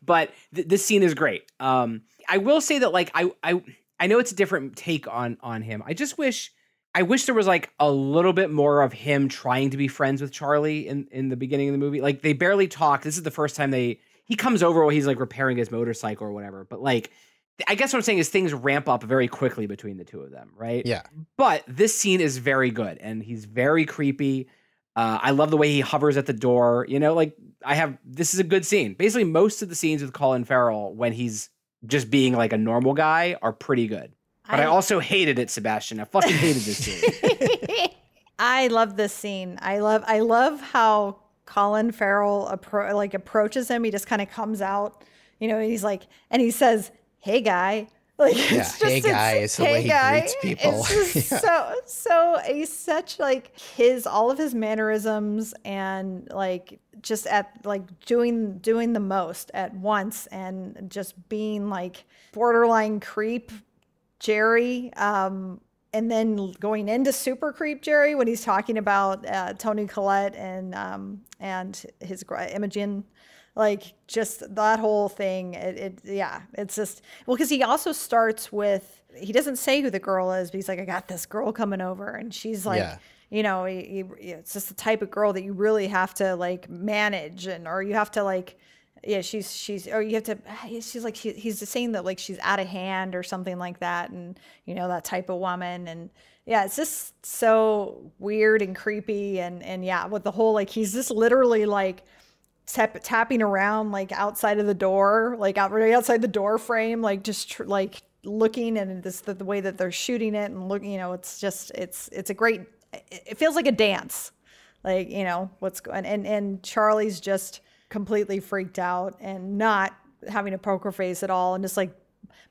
But this scene is great. I will say that, like, I know it's a different take on him. I wish there was like a little bit more of him trying to be friends with Charlie in the beginning of the movie. Like, they barely talk. This is the first time he comes over while he's like repairing his motorcycle or whatever. But like, I guess what I'm saying is things ramp up very quickly between the two of them, right? Yeah. But this scene is very good, and he's very creepy. I love the way he hovers at the door. This is a good scene. Basically, most of the scenes with Colin Farrell, when he's just being like a normal guy are pretty good. But I also hated it, Sebastian. I fucking hated this scene. I love this scene. I love how Colin Farrell approaches him. He just kind of comes out, he's like, and he says, "Hey, guy." Like, yeah, it's just, hey guy is the way he greets people. It's just so he's such like all of his mannerisms and like just at like doing the most at once and just being like borderline creep Jerry, and then going into super creep Jerry when he's talking about Toni Collette and his Imogen. Like just that whole thing, it's just, well, because he also starts with, he doesn't say who the girl is, but he's like, I got this girl coming over, and she's like, it's just the type of girl that you really have to like manage, or you have to like, she's like, he's just saying that like she's out of hand or something like that, and that type of woman, and yeah, it's just so weird and creepy, and yeah, with the whole like he's just literally like tapping around like outside of the door, like right outside the door frame, like just like looking, and this the way that they're shooting it and looking, it's just it's a great, it feels like a dance, like what's going, and Charlie's just completely freaked out and not having a poker face at all, and just like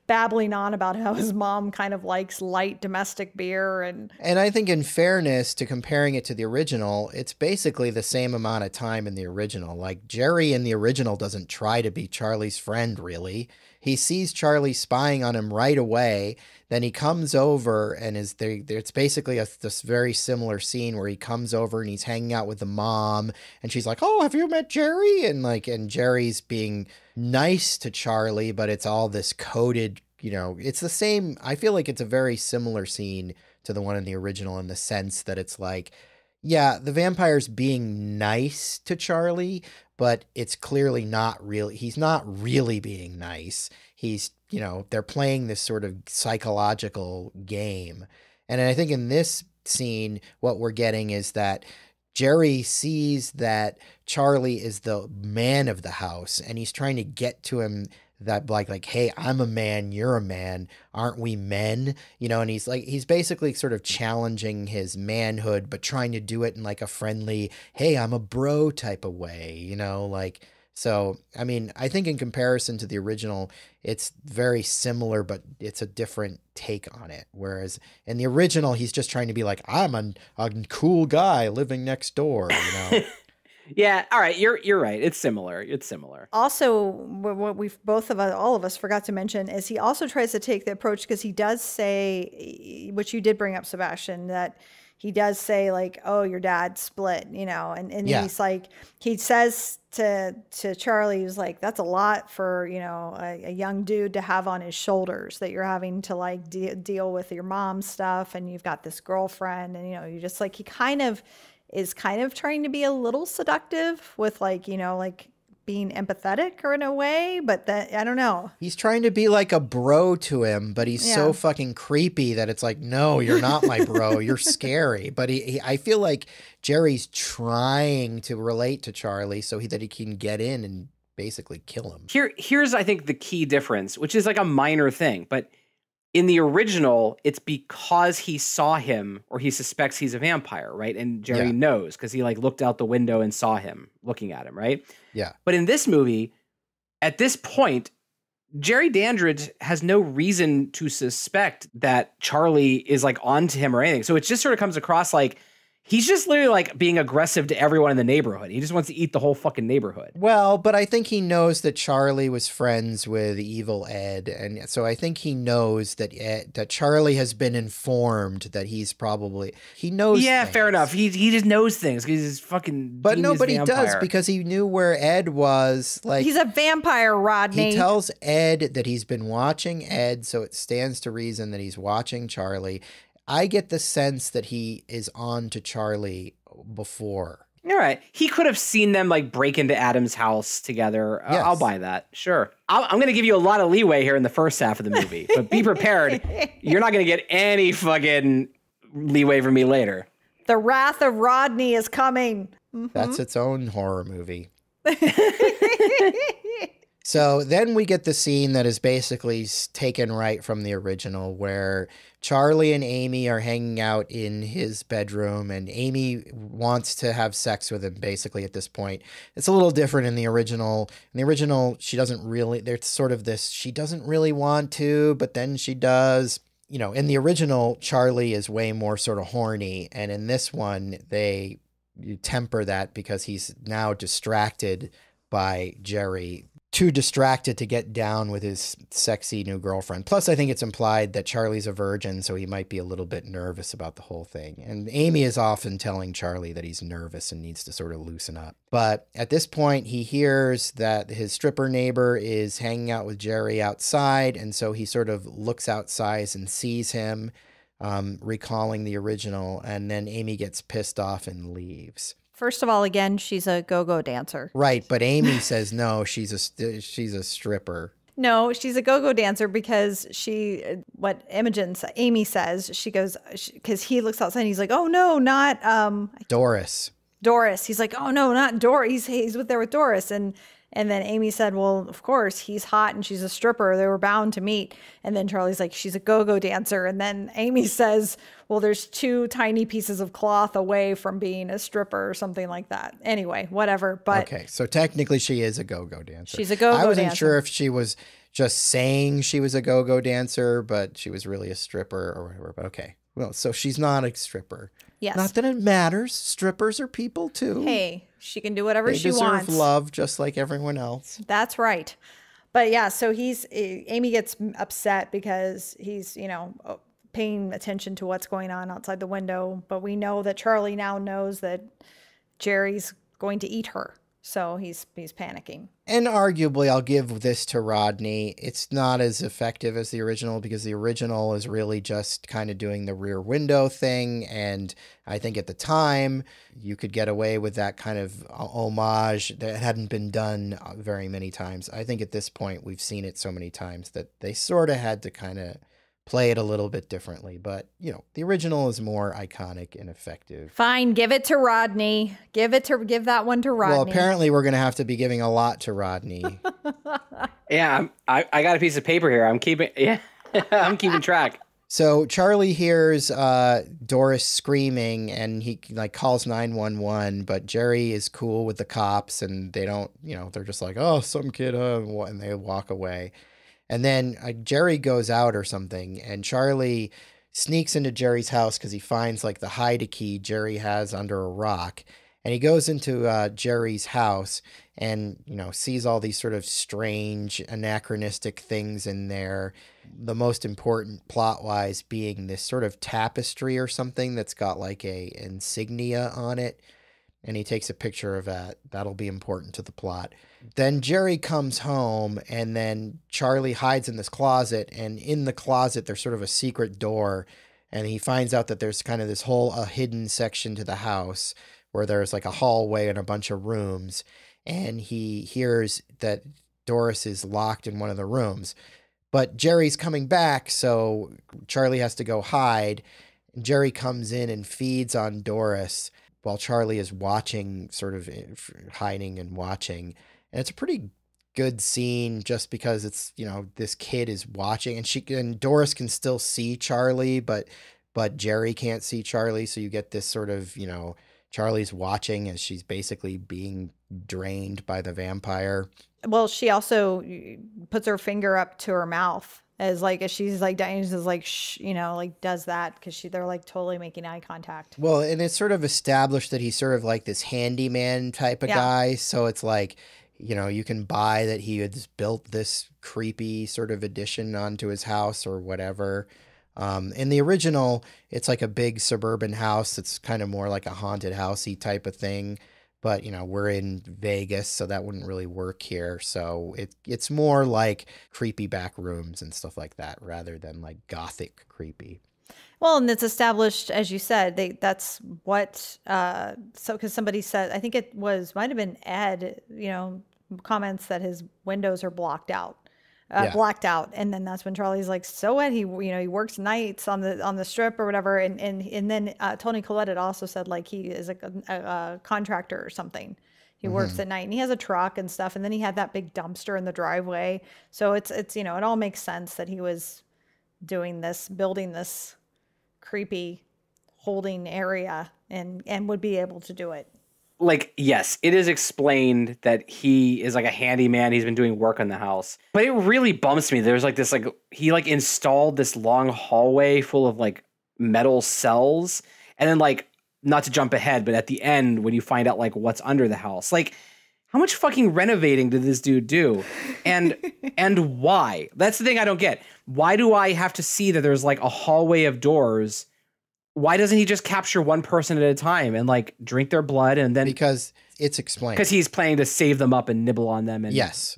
babbling on about how his mom kind of likes light domestic beer. And I think in fairness to comparing it to the original, it's basically the same amount of time in the original. Like Jerry in the original doesn't try to be Charlie's friend, really. He sees Charlie spying on him right away. Then he comes over and it's basically this very similar scene where he comes over and he's hanging out with the mom, and she's like, "Oh, have you met Jerry?" And Jerry's being nice to Charlie, but it's all this coded, it's the same. I feel like it's a very similar scene to the one in the original in the sense that it's like, yeah, the vampire's being nice to Charlie, but it's clearly not really, he's not really being nice. He's, they're playing this sort of psychological game. And I think in this scene, what we're getting is that Jerry sees that Charlie is the man of the house, and he's trying to get to him that like, hey, I'm a man, you're a man, aren't we men? And he's basically sort of challenging his manhood, but trying to do it in like a friendly, hey, I'm a bro type of way, so, I mean, I think in comparison to the original, it's very similar, but it's a different take on it. Whereas in the original, he's just trying to be like, I'm a cool guy living next door, Yeah, all right, you're right. It's similar. Also, what all of us forgot to mention is he also tries to take the approach, because he does say, which you did bring up, Sebastian, that he does say like, "Oh, your dad split," and yeah. He's like, he says to Charlie, he's like, "That's a lot for a young dude to have on his shoulders, that you're having to like deal with your mom's stuff, and you've got this girlfriend, and you just like," he is kind of trying to be a little seductive with like, like being empathetic or in a way, but that, I don't know. He's trying to be like a bro to him, but he's so fucking creepy that it's like, no, you're not my bro. You're scary. But I feel like Jerry's trying to relate to Charlie so that he can get in and basically kill him. Here's, I think, the key difference, which is like a minor thing, but in the original, it's because he saw him, or he suspects he's a vampire, right? And Jerry knows because he like looked out the window and saw him looking at him, right? Yeah. But in this movie, at this point, Jerry Dandridge has no reason to suspect that Charlie is like onto him or anything. So it just sort of comes across like he's just literally like being aggressive to everyone in the neighborhood. He just wants to eat the whole fucking neighborhood. Well, but I think he knows that Charlie was friends with Evil Ed. And so I think he knows that that Charlie has been informed that he knows. Yeah, things. Fair enough. He just knows things because he's fucking. But nobody does, because he knew where Ed was. Like, he's a vampire, Rodney. He tells Ed that he's been watching Ed, so it stands to reason that he's watching Charlie. I get the sense that he is on to Charlie before. All right. He could have seen them like break into Adam's house together. Yes. I'll buy that. Sure. I'm going to give you a lot of leeway here in the first half of the movie, but be prepared. You're not going to get any fucking leeway from me later. The Wrath of Rodney is coming. Mm-hmm. That's its own horror movie. So then we get the scene that is basically taken right from the original, where Charlie and Amy are hanging out in his bedroom, and Amy wants to have sex with him basically at this point. It's a little different in the original. In the original, she doesn't really, there's sort of this, she doesn't really want to, but then she does. You know, in the original, Charlie is way more sort of horny, and in this one, you temper that because he's now distracted by Jerry, too distracted to get down with his sexy new girlfriend. Plus, I think it's implied that Charlie's a virgin, so he might be a little bit nervous about the whole thing. And Amy is often telling Charlie that he's nervous and needs to sort of loosen up. But at this point, he hears that his stripper neighbor is hanging out with Jerry outside, and so he sort of looks outside and sees him, recalling the original, and then Amy gets pissed off and leaves. First of all, again, she's a go-go dancer. Right, but Amy says no, she's a stripper. No, she's a go-go dancer because what Amy says, she goes, because he looks outside and he's like, oh no, not Doris. He's like, oh no, not Doris. He's there with Doris. And then Amy said, well, of course, he's hot and she's a stripper. They were bound to meet. And then Charlie's like, she's a go-go dancer. And then Amy says, well, there's 2 tiny pieces of cloth away from being a stripper or something like that. Anyway, whatever. But okay, so technically she is a go-go dancer. She's a go-go dancer. I wasn't sure if she was just saying she was a go-go dancer, but she was really a stripper or whatever. But okay, well, so she's not a stripper. Yes. Not that it matters. Strippers are people too. Hey, she can do whatever she wants. They deserve love just like everyone else. That's right. But yeah, so Amy gets upset because he's, paying attention to what's going on outside the window. But we know that Charlie now knows that Jerry's going to eat her. So he's panicking. And arguably, I'll give this to Rodney. It's not as effective as the original because the original is really just kind of doing the rear window thing. And I think at the time, you could get away with that kind of homage that hadn't been done very many times. I think at this point, we've seen it so many times that they sort of had to kind of play it a little bit differently. But, the original is more iconic and effective. Fine, give it to Rodney. Give that one to Rodney. Well, apparently we're going to have to be giving a lot to Rodney. Yeah, I got a piece of paper here. I'm keeping track. So Charlie hears Doris screaming and he calls 911, but Jerry is cool with the cops and they don't, they're just like, oh, some kid, and they walk away. And then Jerry goes out or something, and Charlie sneaks into Jerry's house because he finds the hide-a-key Jerry has under a rock. And he goes into Jerry's house and, sees all these sort of strange, anachronistic things in there. The most important plot-wise being this sort of tapestry or something that's got a insignia on it. And he takes a picture of that. That'll be important to the plot. Then Jerry comes home, and then Charlie hides in this closet, and in the closet there's sort of a secret door, and he finds out that there's kind of this whole hidden section to the house where there's a hallway and a bunch of rooms, and he hears that Doris is locked in one of the rooms. But Jerry's coming back, so Charlie has to go hide. Jerry comes in and feeds on Doris while Charlie is watching, sort of hiding and watching. And it's a pretty good scene just because it's, this kid is watching and Doris can still see Charlie, but Jerry can't see Charlie. So you get this sort of, Charlie's watching as she's basically being drained by the vampire. Well, she also puts her finger up to her mouth as she's dying, she's shh, does that because they're totally making eye contact. Well, and it's sort of established that he's sort of this handyman type of guy. So it's you can buy that he had built this creepy sort of addition onto his house or whatever. In the original, it's a big suburban house. It's kind of more like a haunted housey type of thing. But, we're in Vegas, so that wouldn't really work here. So it's more creepy back rooms and stuff like that rather than gothic creepy. Well, and it's established, as you said, that's what, because somebody said, I think might have been Ed, comments that his windows are blacked out. Blacked out, and then that's when Charlie's so what, he works nights on the strip or whatever, and then Toni Collette had also said he is a contractor or something, He works at night and he has a truck and stuff. And then he had that big dumpster in the driveway. So it's, it all makes sense that he was doing this, building this creepy holding area and would be able to do it. Like, yes, it is explained that he is like a handyman. He's been doing work on the house. But it really bumps me. There's like this, like, he like installed this long hallway full of like metal cells. And then like, not to jump ahead, but at the end, when you find out like what's under the house, like how much fucking renovating did this dude do? And why? That's the thing I don't get. Why do I have to see that there's like a hallway of doors? Why doesn't he just capture one person at a time and like drink their blood and then... Because it's explained. Because he's planning to save them up and nibble on them. And yes.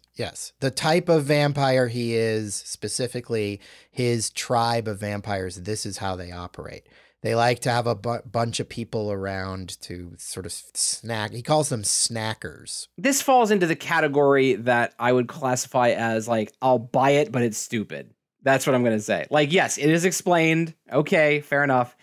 The type of vampire he is, specifically his tribe of vampires, this is how they operate. They like to have a bunch of people around to sort of snack. He calls them snackers. This falls into the category that I would classify as like, I'll buy it, but it's stupid. That's what I'm going to say. Like, yes, it is explained. Okay, fair enough.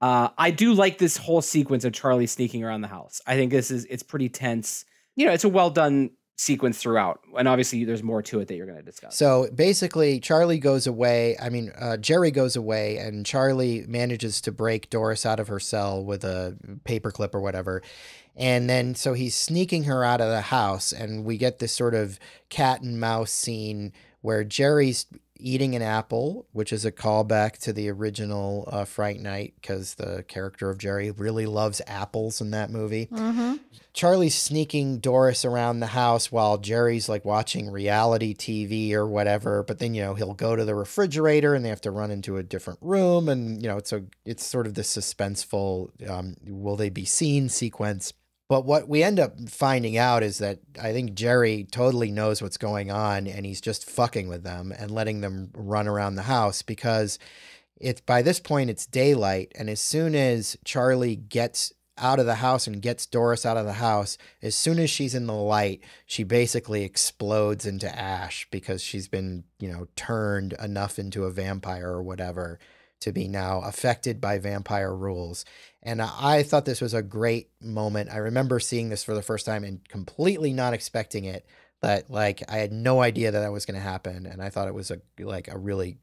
I do like this whole sequence of Charlie sneaking around the house. I think it's pretty tense. It's a well done sequence throughout. And obviously there's more to it that you're going to discuss. So basically Jerry goes away and Charlie manages to break Doris out of her cell with a paperclip or whatever. And then so he's sneaking her out of the house and we get this sort of cat and mouse scene where Jerry's eating an apple, which is a callback to the original Fright Night because the character of Jerry really loves apples in that movie. Mm-hmm. Charlie's sneaking Doris around the house while Jerry's like watching reality TV or whatever. But then, he'll go to the refrigerator and they have to run into a different room. And, it's sort of this suspenseful, will they be seen sequence. But what we end up finding out is that I think Jerry totally knows what's going on and he's just fucking with them and letting them run around the house because by this point it's daylight. And as soon as Charlie gets out of the house and gets Doris out of the house, as soon as she's in the light, she basically explodes into ash because she's been, turned enough into a vampire or whatever to be now affected by vampire rules. And I thought this was a great moment. I remember seeing this for the first time and completely not expecting it. That like I had no idea that was going to happen, and I thought it was a really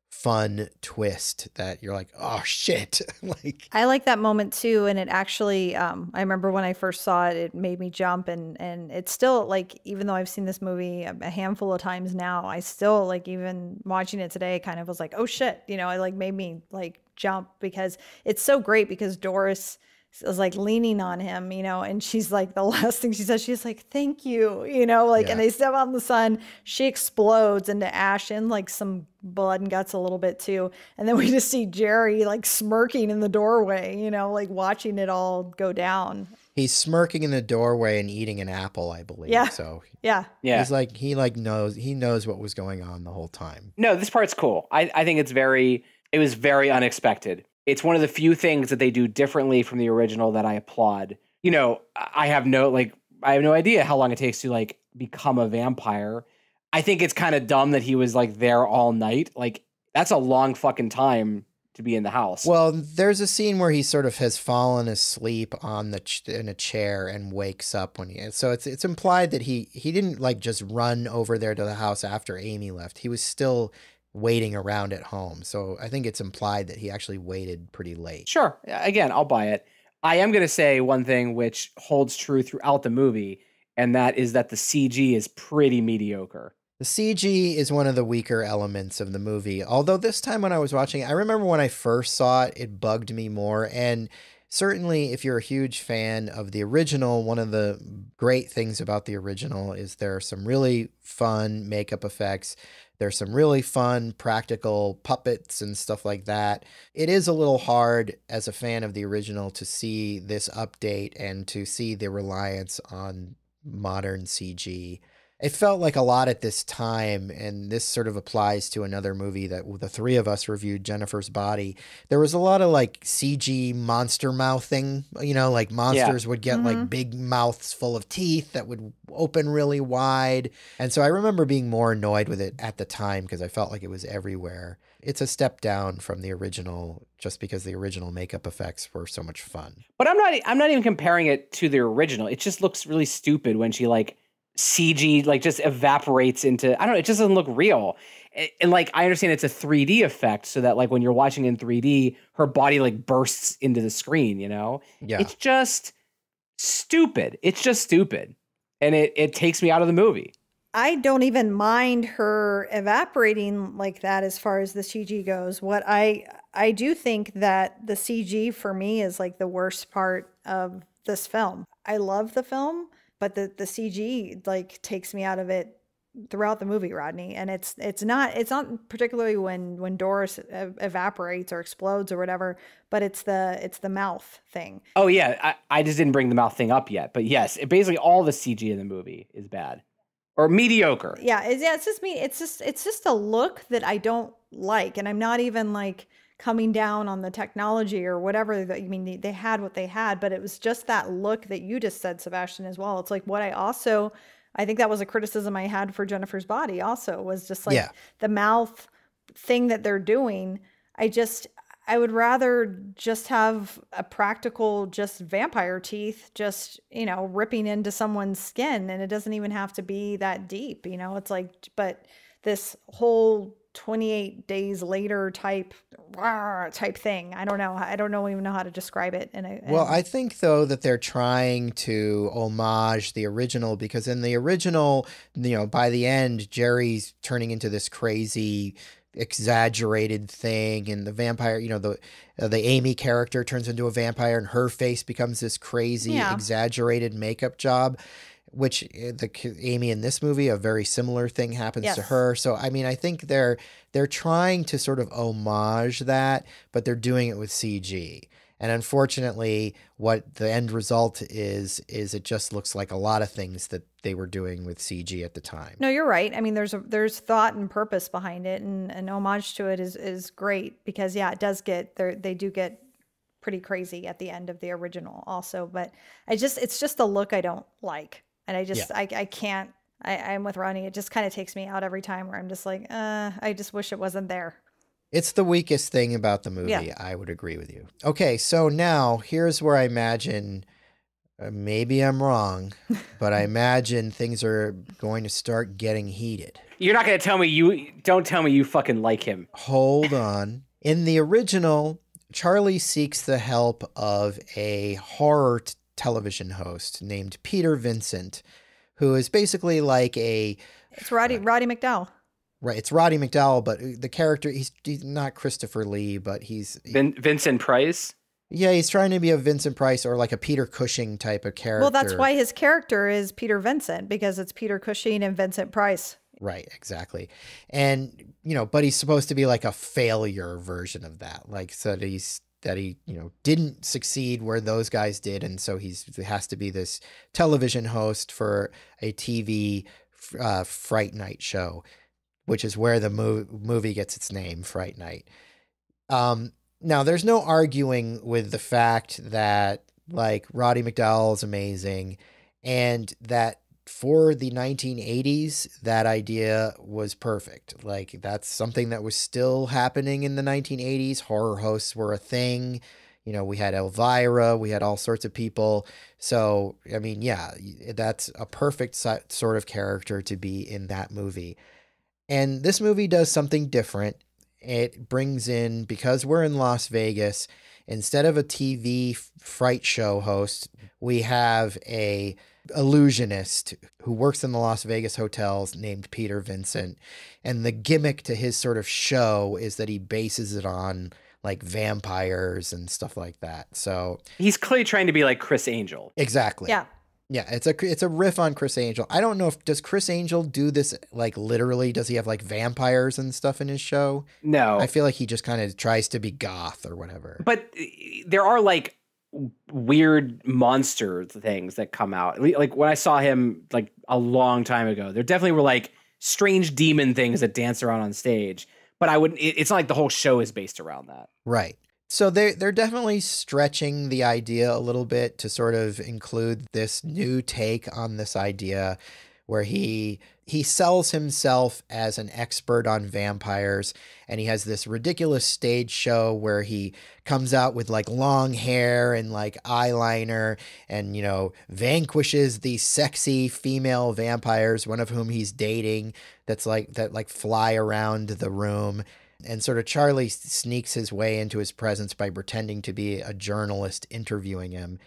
fun twist that you're like, oh shit. Like I like that moment too, and it actually I remember when I first saw it, it made me jump, and it's still like, even though I've seen this movie a handful of times now, I still like, even watching it today, kind of was like, oh shit, it like made me like jump because it's so great because Doris is like leaning on him, and she's like, the last thing she says, she's like, thank you, and they step out in the sun, she explodes into ash and like some blood and guts a little bit too. And then we just see Jerry like smirking in the doorway, like watching it all go down. He's smirking in the doorway and eating an apple, I believe. Yeah. So yeah. He's like, he knows what was going on the whole time. No, this part's cool. I think it was very unexpected. It's one of the few things that they do differently from the original that I applaud. I have no idea how long it takes to like become a vampire. I think it's kind of dumb that he was like there all night. Like that's a long fucking time to be in the house. Well, there's a scene where he sort of has fallen asleep on in a chair and wakes up so it's implied that he didn't like just run over there to the house after Amy left. He was still waiting around at home. So I think it's implied that he actually waited pretty late. Sure. Again, I'll buy it. I am going to say one thing which holds true throughout the movie, and that is that the CG is pretty mediocre. The CG is one of the weaker elements of the movie. Although this time when I was watching it, I remember when I first saw it, it bugged me more. And certainly if you're a huge fan of the original, one of the great things about the original is there are some really fun makeup effects. There's some really fun practical puppets and stuff like that. It is a little hard as a fan of the original to see this update and to see the reliance on modern CG. It felt like a lot at this time, and this sort of applies to another movie that the three of us reviewed, Jennifer's Body. There was a lot of like CG monster mouthing, like monsters would get like big mouths full of teeth that would open really wide. And so I remember being more annoyed with it at the time because I felt like it was everywhere. It's a step down from the original, just because the original makeup effects were so much fun. But I'm not even comparing it to the original. It just looks really stupid when she like CG like just evaporates into, I don't know, it just doesn't look real. And like I understand it's a 3D effect, so that like when you're watching in 3D, her body like bursts into the screen, you know? Yeah. It's just stupid. It's just stupid. And it takes me out of the movie. I don't even mind her evaporating like that as far as the CG goes. What I do think that the CG for me is like the worst part of this film. I love the film, but the CG like takes me out of it throughout the movie, Rodney. And it's not particularly when Doris evaporates or explodes or whatever, but it's the mouth thing. Oh yeah, I just didn't bring the mouth thing up yet. But yes, basically all the CG in the movie is bad. Or mediocre. Yeah, it's just me. It's just a look that I don't like, and I'm not even like coming down on the technology or whatever. I mean, they had what they had, but it was just that look that you just said, Sebastian, as well. It's like what I think that was a criticism I had for Jennifer's Body. Also, was just like the mouth thing that they're doing. I would rather just have a practical, just vampire teeth, just, ripping into someone's skin. And it doesn't even have to be that deep, it's like, but this whole 28 days later type thing. I don't know. I don't even know how to describe it. Well, I think though that they're trying to homage the original, because in the original, by the end, Jerry's turning into this crazy exaggerated thing, and the vampire, the Amy character turns into a vampire and her face becomes this crazy exaggerated makeup job, which the Amy in this movie, a very similar thing happens to her. So I mean, I think they're trying to sort of homage that, but they're doing it with CG. And unfortunately, what the end result is it just looks like a lot of things that they were doing with CG at the time. No, you're right. I mean, there's thought and purpose behind it, and an homage to it is great, because it does they do get pretty crazy at the end of the original also. But it's just a look I don't like, and I can't. I'm with Rodney. It just kind of takes me out every time, where I'm just like, I just wish it wasn't there. It's the weakest thing about the movie. Yeah. I would agree with you. Okay, so now here's where I imagine, maybe I'm wrong, but I imagine things are going to start getting heated. You're not going to tell me don't tell me you fucking like him. Hold on. In the original, Charlie seeks the help of a horror television host named Peter Vincent, who is basically like It's Roddy McDowell. Right, it's Roddy McDowell, but the character, he's not Christopher Lee, but he's... Vincent Price? Yeah, he's trying to be a Vincent Price or like a Peter Cushing type of character. Well, that's why his character is Peter Vincent, because it's Peter Cushing and Vincent Price. Right, exactly. And, but he's supposed to be like a failure version of that. Like, so that he didn't succeed where those guys did, and so he has to be this television host for a TV Fright Night show, which is where the movie gets its name, Fright Night. Now, there's no arguing with the fact that, like, Roddy McDowell is amazing, and that for the 1980s, that idea was perfect. Like, that's something that was still happening in the 1980s. Horror hosts were a thing. We had Elvira, we had all sorts of people. So, I mean, yeah, that's a perfect sort of character to be in that movie. And this movie does something different. It brings in, because we're in Las Vegas, instead of a TV fright show host, we have a illusionist who works in the Las Vegas hotels named Peter Vincent. And the gimmick to his sort of show is that he bases it on like vampires and stuff like that. So he's clearly trying to be like Chris Angel. Exactly. Yeah. Yeah, it's a riff on Chris Angel. I don't know does Chris Angel do this like literally? Does he have like vampires and stuff in his show? No. I feel like he just kind of tries to be goth or whatever. But there are like weird monster things that come out. Like when I saw him like a long time ago, there definitely were like strange demon things that dance around on stage. But it's not like the whole show is based around that. Right. So they're definitely stretching the idea a little bit to sort of include this new take on this idea, where he sells himself as an expert on vampires, and he has this ridiculous stage show where he comes out with like long hair and like eyeliner and, you know, vanquishes these sexy female vampires, one of whom he's dating, that fly around the room. And sort of Charlie sneaks his way into his presence by pretending to be a journalist interviewing him.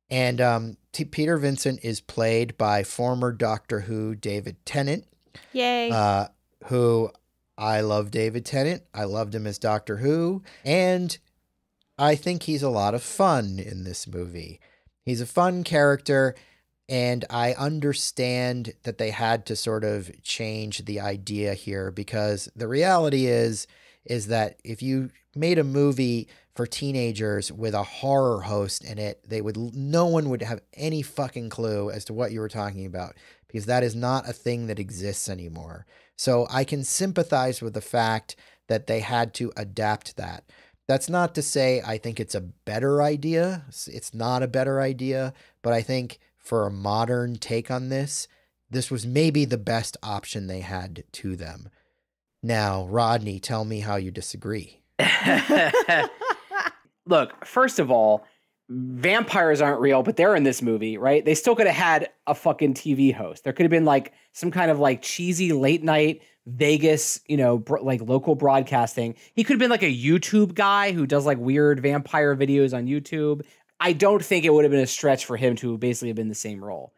And Peter Vincent is played by former Doctor Who David Tennant. Yay. Who I love David Tennant. I loved him as Doctor Who. And I think he's a lot of fun in this movie. He's a fun character. And I understand that they had to sort of change the idea here, because the reality is that if you made a movie for teenagers with a horror host in it, no one would have any fucking clue as to what you were talking about, because that is not a thing that exists anymore. So I can sympathize with the fact that they had to adapt that. That's not to say I think it's a better idea. It's not a better idea, but I think for a modern take on this was maybe the best option they had to them. Now, Rodney, tell me how you disagree. Look, first of all, vampires aren't real, but they're in this movie, right? They still could have had a fucking TV host. There could have been like some kind of like cheesy late night Vegas, you know, like local broadcasting. He could have been like a YouTube guy who does like weird vampire videos on YouTube. I don't think it would have been a stretch for him to basically have been the same role.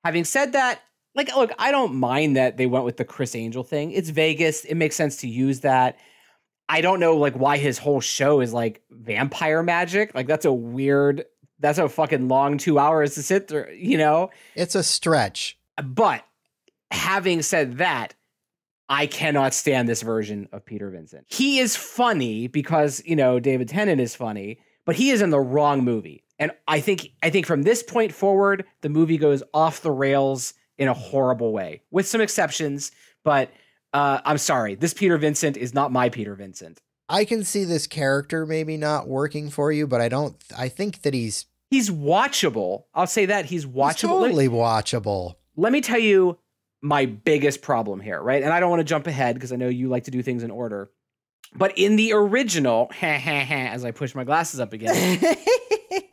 Having said that, like, look, I don't mind that they went with the Chris Angel thing. It's Vegas. It makes sense to use that. I don't know, like, why his whole show is like vampire magic. Like, that's a fucking long 2 hours to sit through, you know? It's a stretch. But having said that, I cannot stand this version of Peter Vincent. He is funny because, you know, David Tennant is funny, but he is in the wrong movie. And I think from this point forward, the movie goes off the rails in a horrible way, with some exceptions. But I'm sorry, this Peter Vincent is not my Peter Vincent. I can see this character maybe not working for you, but I think that he's watchable. I'll say that he's watchable. He's totally watchable. Let me tell you my biggest problem here, right? And I don't want to jump ahead because I know you like to do things in order. But in the original, as I push my glasses up again,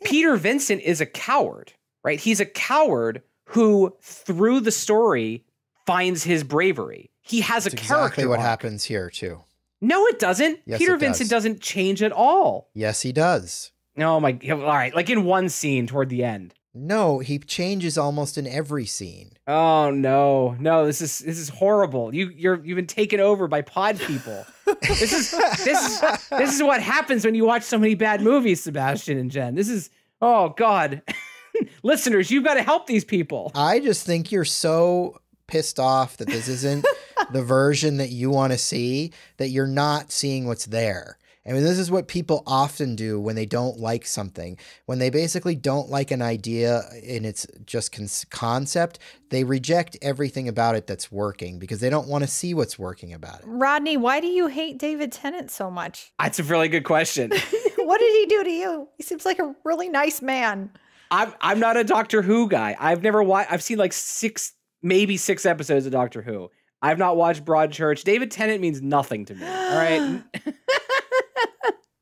Peter Vincent is a coward, right? He's a coward who, through the story, finds his bravery. He has That's a character exactly what arc. happens here, too. No, it doesn't. Yes, Peter it does. Vincent doesn't change at all. Yes, he does. Oh my, all right. Like in one scene toward the end. No, he changes almost in every scene. Oh no, this is horrible. You've been taken over by pod people. This is what happens when you watch so many bad movies, Sebastian and Jen. Oh God. Listeners, you've got to help these people. I just think you're so pissed off that this isn't the version that you want to see, that you're not seeing what's there. I mean, this is what people often do when they don't like something. When they basically don't like an idea in its just concept, they reject everything about it that's working because they don't want to see what's working about it. Rodney, why do you hate David Tennant so much? That's a really good question. What did he do to you? He seems like a really nice man. I'm not a Doctor Who guy. I've seen like maybe six episodes of Doctor Who. I've not watched Broadchurch. David Tennant means nothing to me. All right.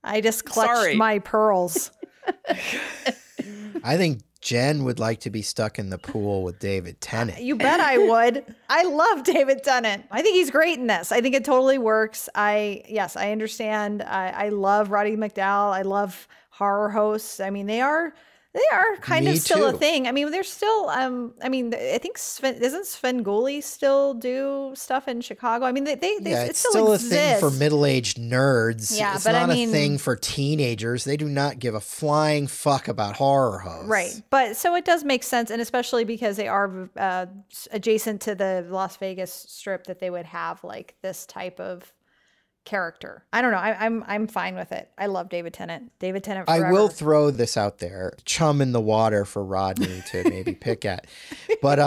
I just clutched my pearls. I think Jen would like to be stuck in the pool with David Tennant. You bet I would. I love David Tennant. I think he's great in this. I think it totally works. I understand. I love Roddy McDowall. I love horror hosts. I mean, they are kind of still a thing. I mean, they're still, I think doesn't Sven Gulli still do stuff in Chicago? I mean, it still exists. A thing for middle-aged nerds. Yeah, it's but not a thing for teenagers. They do not give a flying fuck about horror hosts. Right. But so it does make sense. And especially because they are adjacent to the Las Vegas strip, that they would have like this type of character. I don't know. I'm fine with it. I love David Tennant. David Tennant forever. I will throw this out there. Chum in the water for Rodney to maybe pick at. But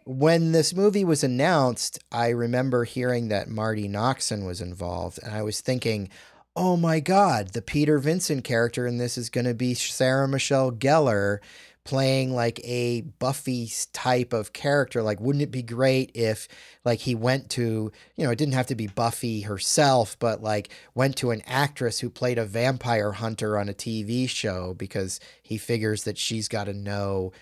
when this movie was announced, I remember hearing that Marty Noxon was involved, and I was thinking, oh my God, the Peter Vincent character in this is going to be Sarah Michelle Gellar, playing like a Buffy type of character. Like, wouldn't it be great if like he went to, it didn't have to be Buffy herself, but like went to an actress who played a vampire hunter on a TV show because he figures that she's got to know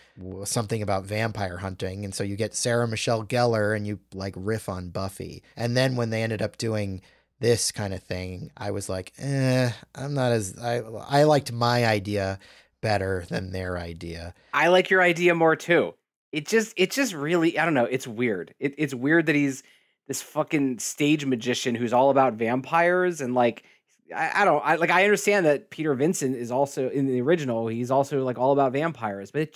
something about vampire hunting. And so you get Sarah Michelle Gellar and you like riff on Buffy. And then when they ended up doing this kind of thing, I was like, I'm not as, I liked my idea better than their idea. I like your idea more too. It just really, I don't know. It's weird. It's weird that he's this fucking stage magician who's all about vampires. And like, I understand that Peter Vincent is also in the original. He's also like all about vampires, but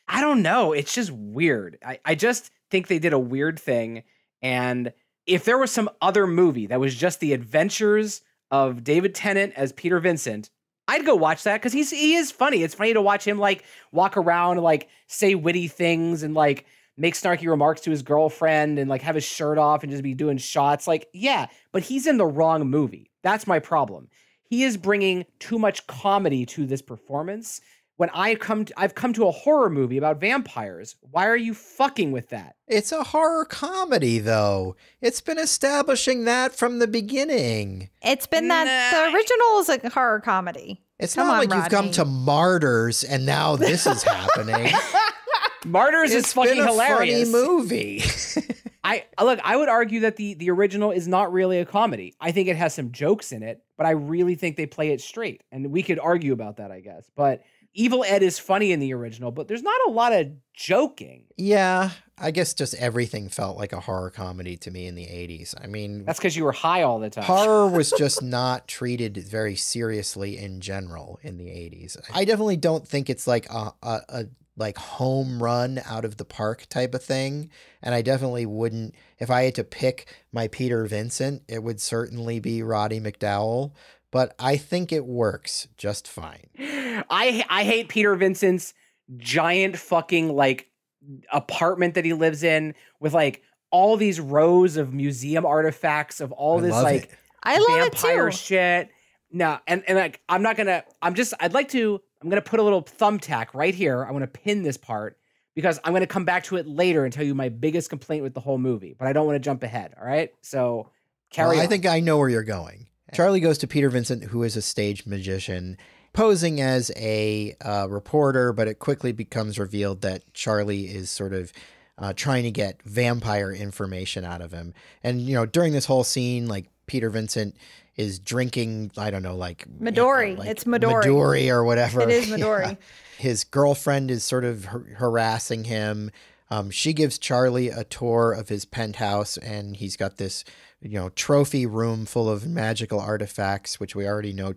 I don't know. It's just weird. I just think they did a weird thing. And if there was some other movie that was just the adventures of David Tennant as Peter Vincent, I'd go watch that because he is funny. It's funny to watch him like walk around and like say witty things and like make snarky remarks to his girlfriend and like have his shirt off and just be doing shots. Like, yeah, but he's in the wrong movie. That's my problem. He is bringing too much comedy to this performance. When I've come to a horror movie about vampires, why are you fucking with that? It's a horror comedy, though. It's been establishing that from the beginning. It's been that the original is a horror comedy. It's not like you've come to Martyrs and now this is happening. Martyrs is fucking hilarious. Funny movie. I would argue that the original is not really a comedy. I think it has some jokes in it, but I really think they play it straight. And we could argue about that, I guess. But Evil Ed is funny in the original, but there's not a lot of joking. Yeah, I guess just everything felt like a horror comedy to me in the 80s. I mean, that's because you were high all the time. Horror was just not treated very seriously in general in the 80s. I definitely don't think it's like a like home run out of the park type of thing. And I definitely wouldn't, if I had to pick my Peter Vincent, it would certainly be Roddy McDowall. But I think it works just fine. I hate Peter Vincent's giant fucking like apartment that he lives in with like all these rows of museum artifacts of all this like vampire shit. No, and like I'm gonna put a little thumbtack right here. I want to pin this part because I'm gonna come back to it later and tell you my biggest complaint with the whole movie. But I don't want to jump ahead. All right, so carry on. I think I know where you're going. Charlie goes to Peter Vincent, who is a stage magician, posing as a reporter, but it quickly becomes revealed that Charlie is sort of trying to get vampire information out of him. And, during this whole scene, like, Peter Vincent is drinking, I don't know, like... Midori. It's Midori. Midori or whatever. It is Midori. Yeah. His girlfriend is sort of harassing him. She gives Charlie a tour of his penthouse, and he's got this... trophy room full of magical artifacts, which we already know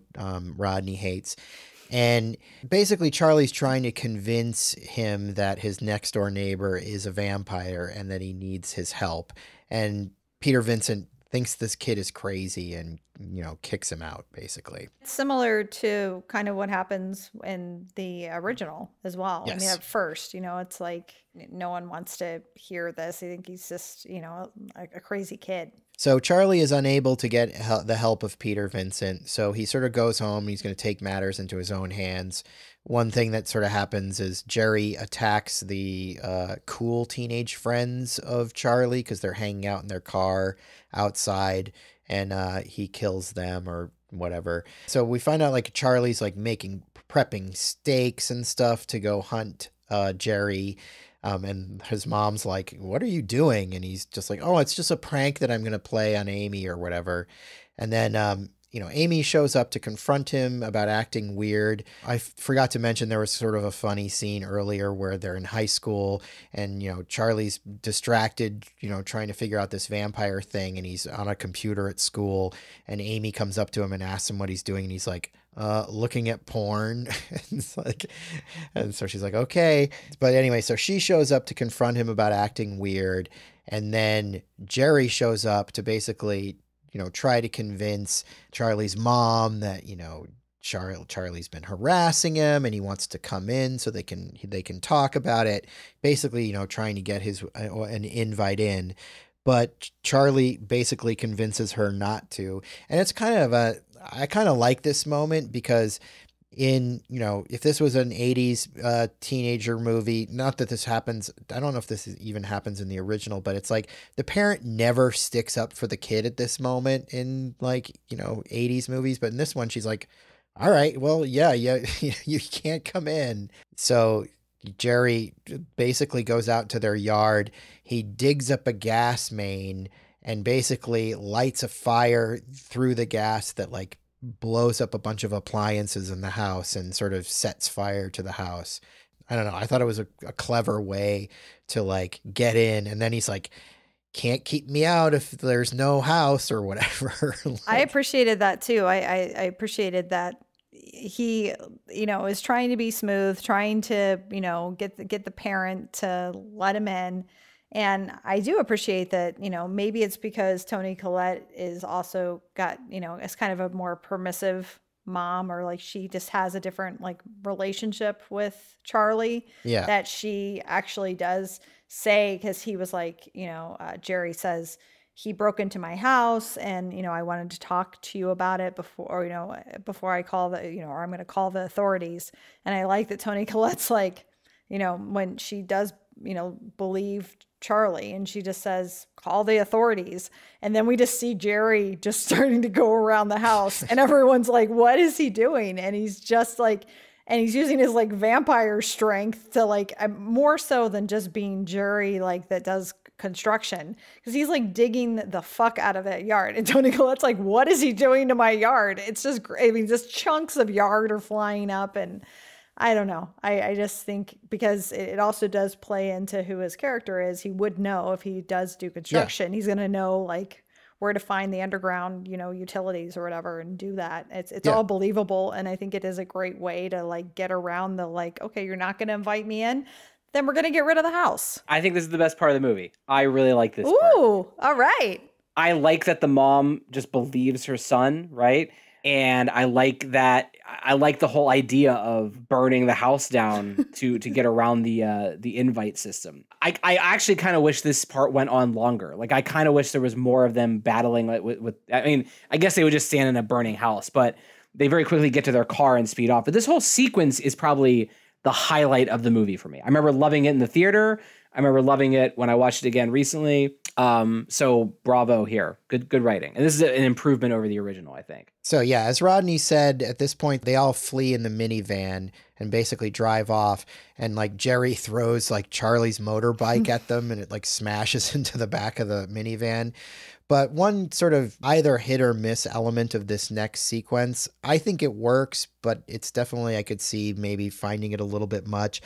Rodney hates. And basically Charlie's trying to convince him that his next door neighbor is a vampire and that he needs his help. And Peter Vincent thinks this kid is crazy and, kicks him out, basically. Similar to kind of what happens in the original as well. Yes. I mean, at first, it's like no one wants to hear this. I think he's just, a crazy kid. So Charlie is unable to get the help of Peter Vincent. So he sort of goes home. He's going to take matters into his own hands. One thing that sort of happens is Jerry attacks the cool teenage friends of Charlie because they're hanging out in their car outside, and he kills them or whatever. So we find out like Charlie's like prepping steaks and stuff to go hunt Jerry. And his mom's like, "What are you doing?" And he's just like, "Oh, it's just a prank that I'm going to play on Amy or whatever." And then, Amy shows up to confront him about acting weird. I forgot to mention there was sort of a funny scene earlier where they're in high school and, Charlie's distracted, trying to figure out this vampire thing. And he's on a computer at school and Amy comes up to him and asks him what he's doing. And he's like, looking at porn. It's like, and so she's like, okay. But anyway, so she shows up to confront him about acting weird. And then Jerry shows up to basically, try to convince Charlie's mom that, Charlie's been harassing him and he wants to come in so they can talk about it. Basically, trying to get an invite in. But Charlie basically convinces her not to. And it's I kind of like this moment because in, you know, if this was an 80s teenager movie, not that this happens, I don't know if this even happens in the original, but it's like the parent never sticks up for the kid at this moment in, like, you know, 80s movies. But in this one, she's like, all right, well, yeah, you can't come in. So Jerry basically goes out to their yard. He digs up a gas main and basically lights a fire through the gas that like blows up a bunch of appliances in the house and sort of sets fire to the house. I don't know. I thought it was a clever way to like get in. And then he's like, can't keep me out if there's no house or whatever. Like, I appreciated that too. I appreciated that he, you know, is trying to be smooth, trying to, you know, get the parent to let him in. And I do appreciate that, you know, maybe it's because Toni Collette is also got, you know, it's kind of a more permissive mom, or like she just has a different like relationship with Charlie. Yeah. That she actually does say, because he was like, you know, Jerry says, he broke into my house and, you know, I wanted to talk to you about it before, you know, before I call the, you know, or I'm going to call the authorities. And I like that Toni Collette's like, you know, when she does, you know, believe Charlie and she just says, call the authorities. And then we just see Jerry just starting to go around the house and everyone's like, what is he doing? And he's just like, and he's using his like vampire strength to like, more so than just being Jerry, like that does construction, because he's like digging the fuck out of that yard. And Toni Collette's like, what is he doing to my yard? It's just great. I mean, just chunks of yard are flying up. And I don't know. I just think because it also does play into who his character is. He would know if he does do construction. Yeah. He's going to know like where to find the underground, you know, utilities or whatever and do that. It's all believable. And I think it is a great way to like get around the like, okay, you're not going to invite me in, then we're going to get rid of the house. I think this is the best part of the movie. I really like this part. Ooh, all right. I like that the mom just believes her son, right? And I like that. I like the whole idea of burning the house down to get around the invite system. I actually kind of wish this part went on longer. Like I kind of wish there was more of them battling with. I mean, I guess they would just stand in a burning house, but they very quickly get to their car and speed off. But this whole sequence is probably the highlight of the movie for me. I remember loving it in the theater. I remember loving it when I watched it again recently. So bravo here. Good writing. And this is an improvement over the original, I think. So yeah, as Rodney said, at this point, they all flee in the minivan and basically drive off. And like Jerry throws like Charlie's motorbike at them and it like smashes into the back of the minivan. But one sort of either hit or miss element of this next sequence, I think it works, but it's definitely, I could see maybe finding it a little bit much.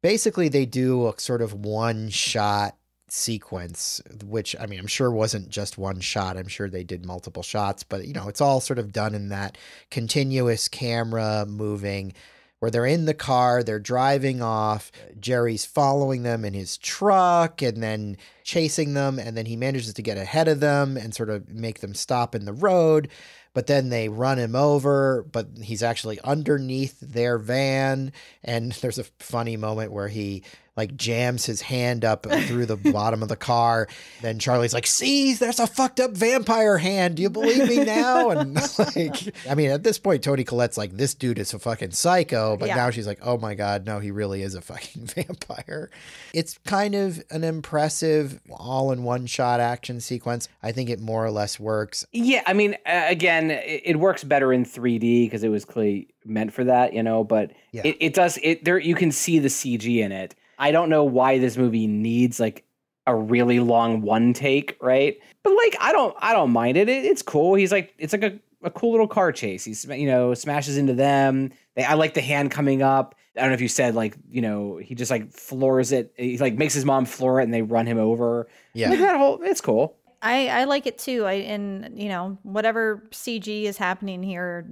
Basically, they do a sort of one shot sequence, which I mean, I'm sure wasn't just one shot. I'm sure they did multiple shots, but you know, it's all sort of done in that continuous camera moving where they're in the car, they're driving off, Jerry's following them in his truck and then chasing them. And then he manages to get ahead of them and sort of make them stop in the road. But then they run him over, but he's actually underneath their van. And there's a funny moment where he like jams his hand up through the bottom of the car. Then Charlie's like, see, there's a fucked up vampire hand. Do you believe me now? And like, I mean, at this point, Toni Collette's like, this dude is a fucking psycho. But now she's like, oh my God, no, he really is a fucking vampire. It's kind of an impressive all in one shot action sequence. I think it more or less works. Yeah. I mean, again, it works better in 3D because it was clearly meant for that, you know, but it does, there, you can see the CG in it. I don't know why this movie needs like a really long one take, right? But like, I don't mind it. It's cool. He's like, it's like a cool little car chase. He's, you know, smashes into them. I like the hand coming up. I don't know if you said like, you know, he just like floors it. He like makes his mom floor it and they run him over. Yeah. Like that whole, it's cool. I like it too. And you know, whatever CG is happening here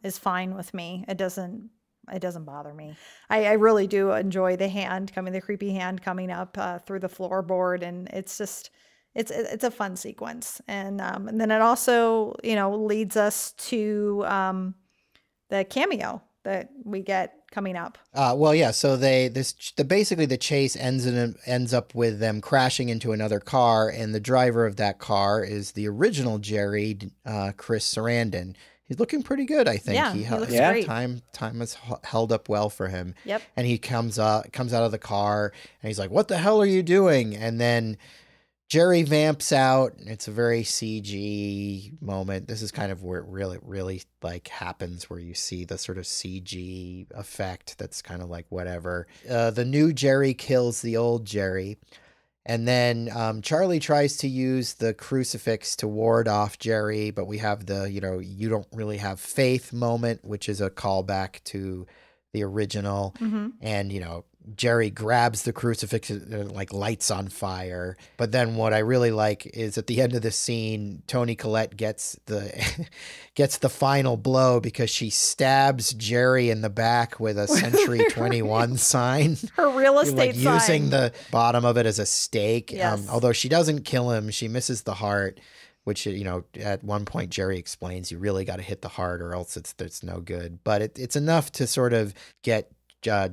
is fine with me. It doesn't bother me. I really do enjoy the creepy hand coming up through the floorboard, and it's just it's a fun sequence. And then it also, you know, leads us to the cameo that we get coming up. Well, yeah. So basically the chase ends up with them crashing into another car, and the driver of that car is the original Jerry, Chris Sarandon. he's looking pretty good, I think. Yeah, he looks great. Time has held up well for him. Yep. And he comes out of the car and he's like, "What the hell are you doing?" And then Jerry vamps out. It's a very CG moment. This is kind of where it really like happens, where you see the sort of CG effect that's kind of like whatever. The new Jerry kills the old Jerry. And then Charlie tries to use the crucifix to ward off Jerry, but we have the, you don't really have faith moment, which is a callback to the original. Mm-hmm. And, Jerry grabs the crucifix and like lights on fire. But then what I really like is at the end of the scene, Toni Collette gets the final blow because she stabs Jerry in the back with a Century 21 sign. Her real estate sign. Using the bottom of it as a stake. Yes. Although she doesn't kill him, she misses the heart, which, at one point Jerry explains you really got to hit the heart or else it's no good. But it's enough to sort of get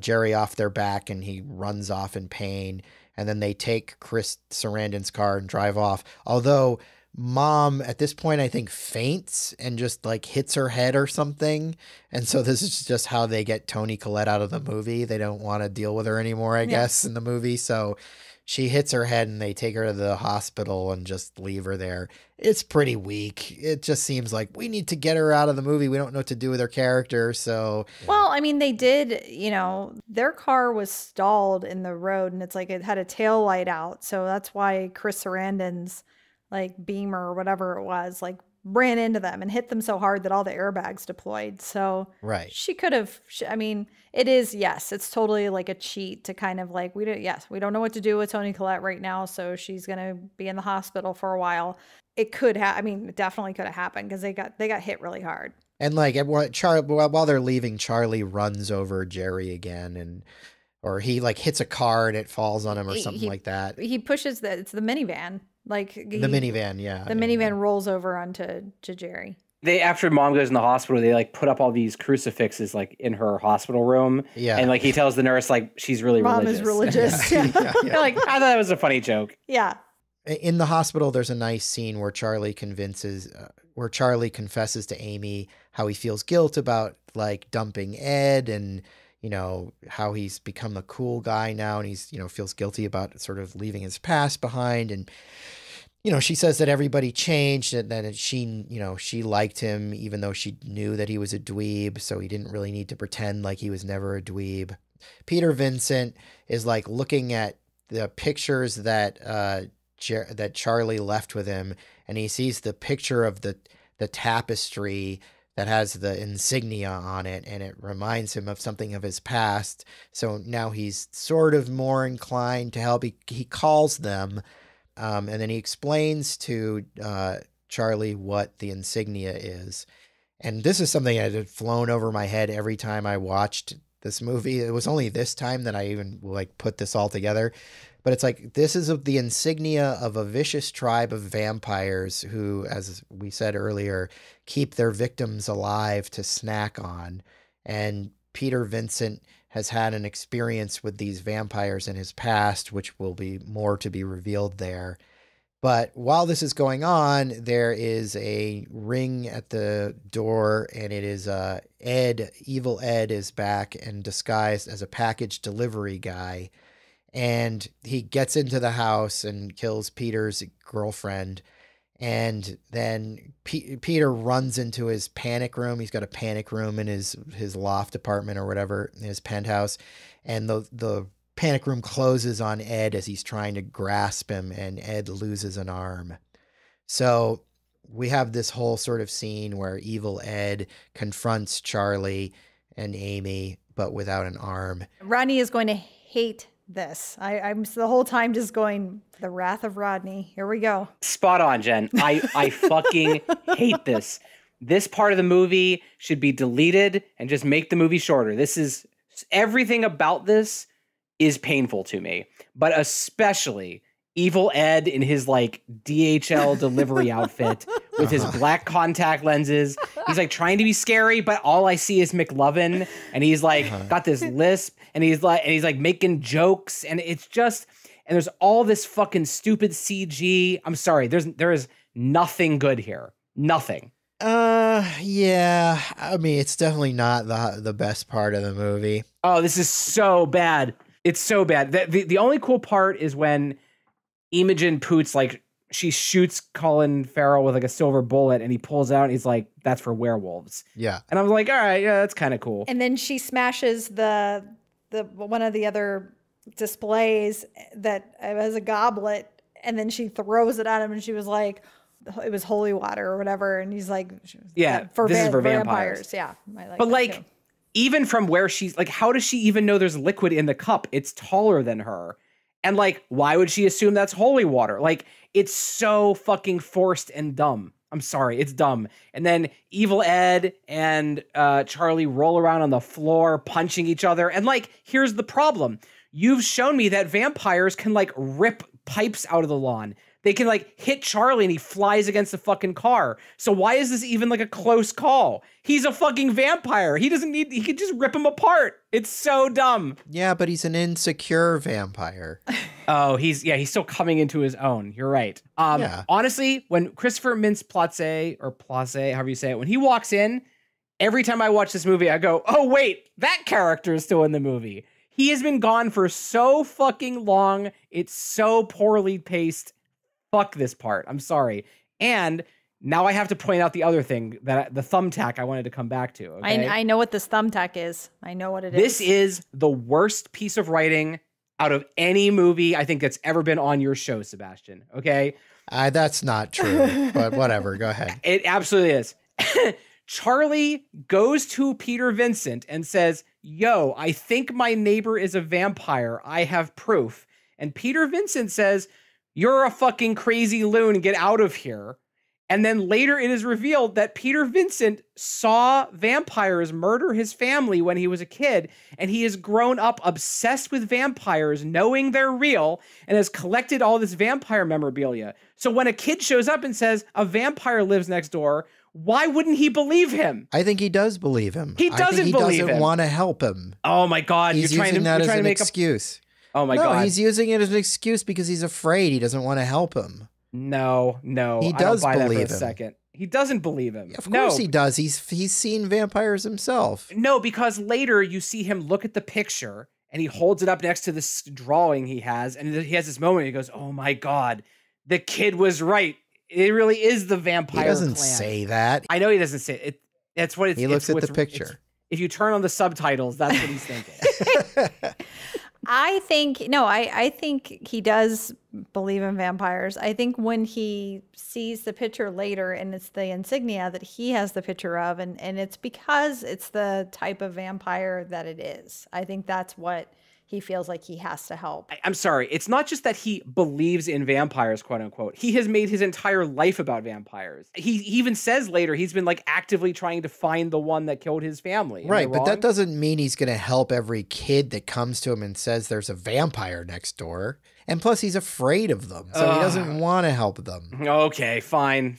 Jerry off their back, and he runs off in pain. And then they take Chris Sarandon's car and drive off. Although Mom at this point, I think, faints and just like hits her head or something. And so this is just how they get Toni Collette out of the movie. They don't want to deal with her anymore, I guess, in the movie. So she hits her head and they take her to the hospital and just leave her there. It's pretty weak. It just seems like we need to get her out of the movie. We don't know what to do with her character. So, well, I mean, they did, their car was stalled in the road and it's like it had a tail light out. So that's why Chris Sarandon's like Beamer or whatever it was, like ran into them and hit them so hard that all the airbags deployed. So right. She could have, it is, yes, it's totally like a cheat to kind of like, we don't know what to do with Toni Collette right now. So she's going to be in the hospital for a while. It could have, it definitely could have happened because they got hit really hard. And like while they're leaving, Charlie runs over Jerry again or he like hits a car and it falls on him or something like that. He pushes it's the minivan. Like the minivan, yeah. The minivan rolls over onto Jerry. After Mom goes in the hospital, they like put up all these crucifixes like in her hospital room. Yeah. And like he tells the nurse like she's really Mom religious. is religious. Yeah. Like I thought that was a funny joke. Yeah. In the hospital, there's a nice scene where Charlie confesses to Amy how he feels guilt about like dumping Ed and how he's become the cool guy now and he's, feels guilty about sort of leaving his past behind. And, she says that everybody changed and that she liked him even though she knew that he was a dweeb. So he didn't really need to pretend like he was never a dweeb. Peter Vincent is like looking at the pictures that Charlie left with him. And he sees the picture of the tapestry that has the insignia on it, and it reminds him of something of his past. So now he's sort of more inclined to help. He calls them, and then he explains to Charlie what the insignia is. And this is something that had flown over my head every time I watched this movie. It was only this time that I even like put this all together. But it's like, this is the insignia of a vicious tribe of vampires who, as we said earlier, keep their victims alive to snack on. And Peter Vincent has had an experience with these vampires in his past, which will be more to be revealed there. But while this is going there is a ring at the door, and it is Ed. Evil Ed is back and disguised as a package delivery guy. And he gets into the house and kills Peter's girlfriend. And then Peter runs into his panic room. He's got a panic room in his loft apartment or whatever, in his penthouse. And the panic room closes on Ed as he's trying to grasp him, and Ed loses an arm. So we have this whole sort of scene where evil Ed confronts Charlie and Amy, but without an arm. Rodney is going to hate this. I'm the whole time just going, the wrath of Rodney. Here we go. Spot on, Jen. I fucking hate this. This part of the movie should be deleted and just make the movie shorter. Everything about this is painful to me, but especially Evil Ed in his like DHL delivery outfit with his black contact lenses. He's like trying to be scary, but all I see is McLovin, and he's like got this lisp, and he's like making jokes, and it's just, and there's all this fucking stupid CG. I'm sorry, there is nothing good here. Nothing. Yeah. I mean, it's definitely not the best part of the movie. Oh, this is so bad. It's so bad. The only cool part is when Imogen Poots, like, she shoots Colin Farrell with like a silver bullet and he pulls out and he's like, that's for werewolves. Yeah. And I was like, all right, yeah, that's kind of cool. And then she smashes the one of the other displays that has a goblet, and then she throws it at him, and she was like, it was holy water or whatever, and he's like, yeah, this is for vampires. Yeah, I like but that like too. Even from where she's like, how does she even know there's liquid in the cup? It's taller than her. And like, why would she assume that's holy water? Like, it's so fucking forced and dumb. I'm sorry, it's dumb. And then Evil Ed and Charlie roll around on the floor punching each other. And like, here's the problem. You've shown me that vampires can like rip pipes out of the lawn. They can like hit Charlie and he flies against the fucking car. So why is this even like a close call? He's a fucking vampire. He could just rip him apart. It's so dumb. Yeah, but he's an insecure vampire. Oh, he's still coming into his own. You're right. Yeah. Honestly, when Christopher Mintz-Plasse, or Place, however you say it, when he walks in, every time I watch this movie, I go, oh wait, that character is still in the movie. He has been gone for so fucking long. It's so poorly paced. Fuck this part. I'm sorry. And now I have to point out the other thing, that the thumbtack I wanted to come back to. Okay? I know what this thumbtack is. I know what it is. This is the worst piece of writing out of any movie I think that's ever been on your show, Sebastian. Okay? That's not true, but whatever. Go ahead. It absolutely is. Charlie goes to Peter Vincent and says, yo, I think my neighbor is a vampire. I have proof. And Peter Vincent says, you're a fucking crazy loon. Get out of here. And then later it is revealed that Peter Vincent saw vampires murder his family when he was a kid, and he has grown up obsessed with vampires, knowing they're real, and has collected all this vampire memorabilia. So when a kid shows up and says a vampire lives next door, why wouldn't he believe him? I think he does believe him. He doesn't I think he believe doesn't him. Want to help him. Oh my God. He's using that as an excuse. Oh my God. God. He's using it as an excuse because he's afraid. He doesn't want to help him. No. He does I don't buy believe that for a him. second. He doesn't believe him. Of course he does. He's seen vampires himself. No, because later you see him look at the picture and he holds it up next to this drawing he has, and he has this moment. He goes, "Oh my God, the kid was right. It really is the vampire." He doesn't clan. say that. I know he doesn't say it. That's what it's. He looks it's at the picture. If you turn on the subtitles, that's what he's thinking. I think he does believe in vampires. I think when he sees the picture later and it's the insignia that he has the picture of, and it's because it's the type of vampire that it is. I think that's what he feels like he has to help. I'm sorry. It's not just that he believes in vampires, quote unquote. He has made his entire life about vampires. He even says later he's been like actively trying to find the one that killed his family. Right, but that doesn't mean he's going to help every kid that comes to him and says there's a vampire next door. And plus he's afraid of them, so he doesn't want to help them. Okay, fine.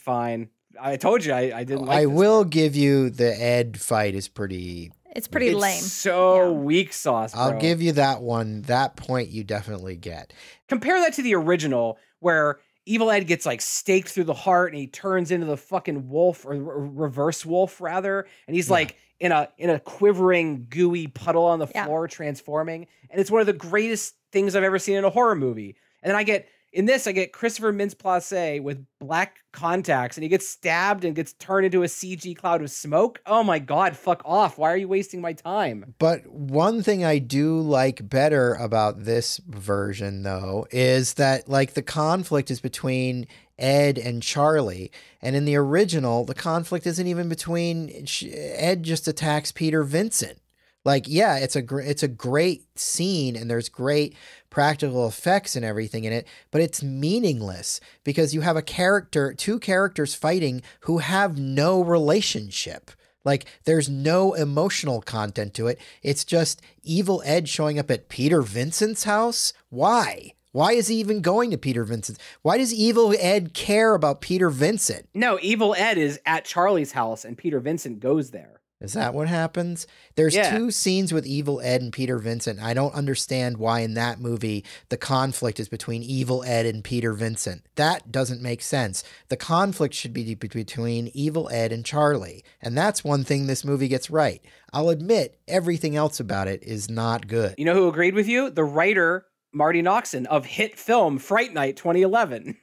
I told you I didn't like I this will part. give you the Ed fight is pretty... It's pretty lame. So weak sauce, bro. I'll give you that one. That point you definitely get. Compare that to the original where Evil Ed gets like staked through the heart and he turns into the fucking wolf, or reverse wolf rather. And he's like in a quivering, gooey puddle on the floor transforming. And it's one of the greatest things I've ever seen in a horror movie. And then I get Christopher Mintz-Plasse with black contacts, and he gets stabbed and gets turned into a CG cloud of smoke. Oh my God, fuck off. Why are you wasting my time? But one thing I do like better about this version, though, is that like the conflict is between Ed and Charlie. And in the original, the conflict isn't even between Ed just attacks Peter Vincent. Like, yeah, it's a great scene and there's great practical effects and everything in it, but it's meaningless because you have two characters fighting who have no relationship. Like, there's no emotional content to it. It's just Evil Ed showing up at Peter Vincent's house. Why? Why is he even going to Peter Vincent? Why does Evil Ed care about Peter Vincent? No, Evil Ed is at Charlie's house and Peter Vincent goes there. Is that what happens? There's Yeah. 2 scenes with Evil Ed and Peter Vincent. I don't understand why in that movie the conflict is between Evil Ed and Peter Vincent. That doesn't make sense. The conflict should be between Evil Ed and Charlie. And that's one thing this movie gets right. I'll admit everything else about it is not good. You know who agreed with you? The writer, Marty Noxon, of hit film Fright Night 2011.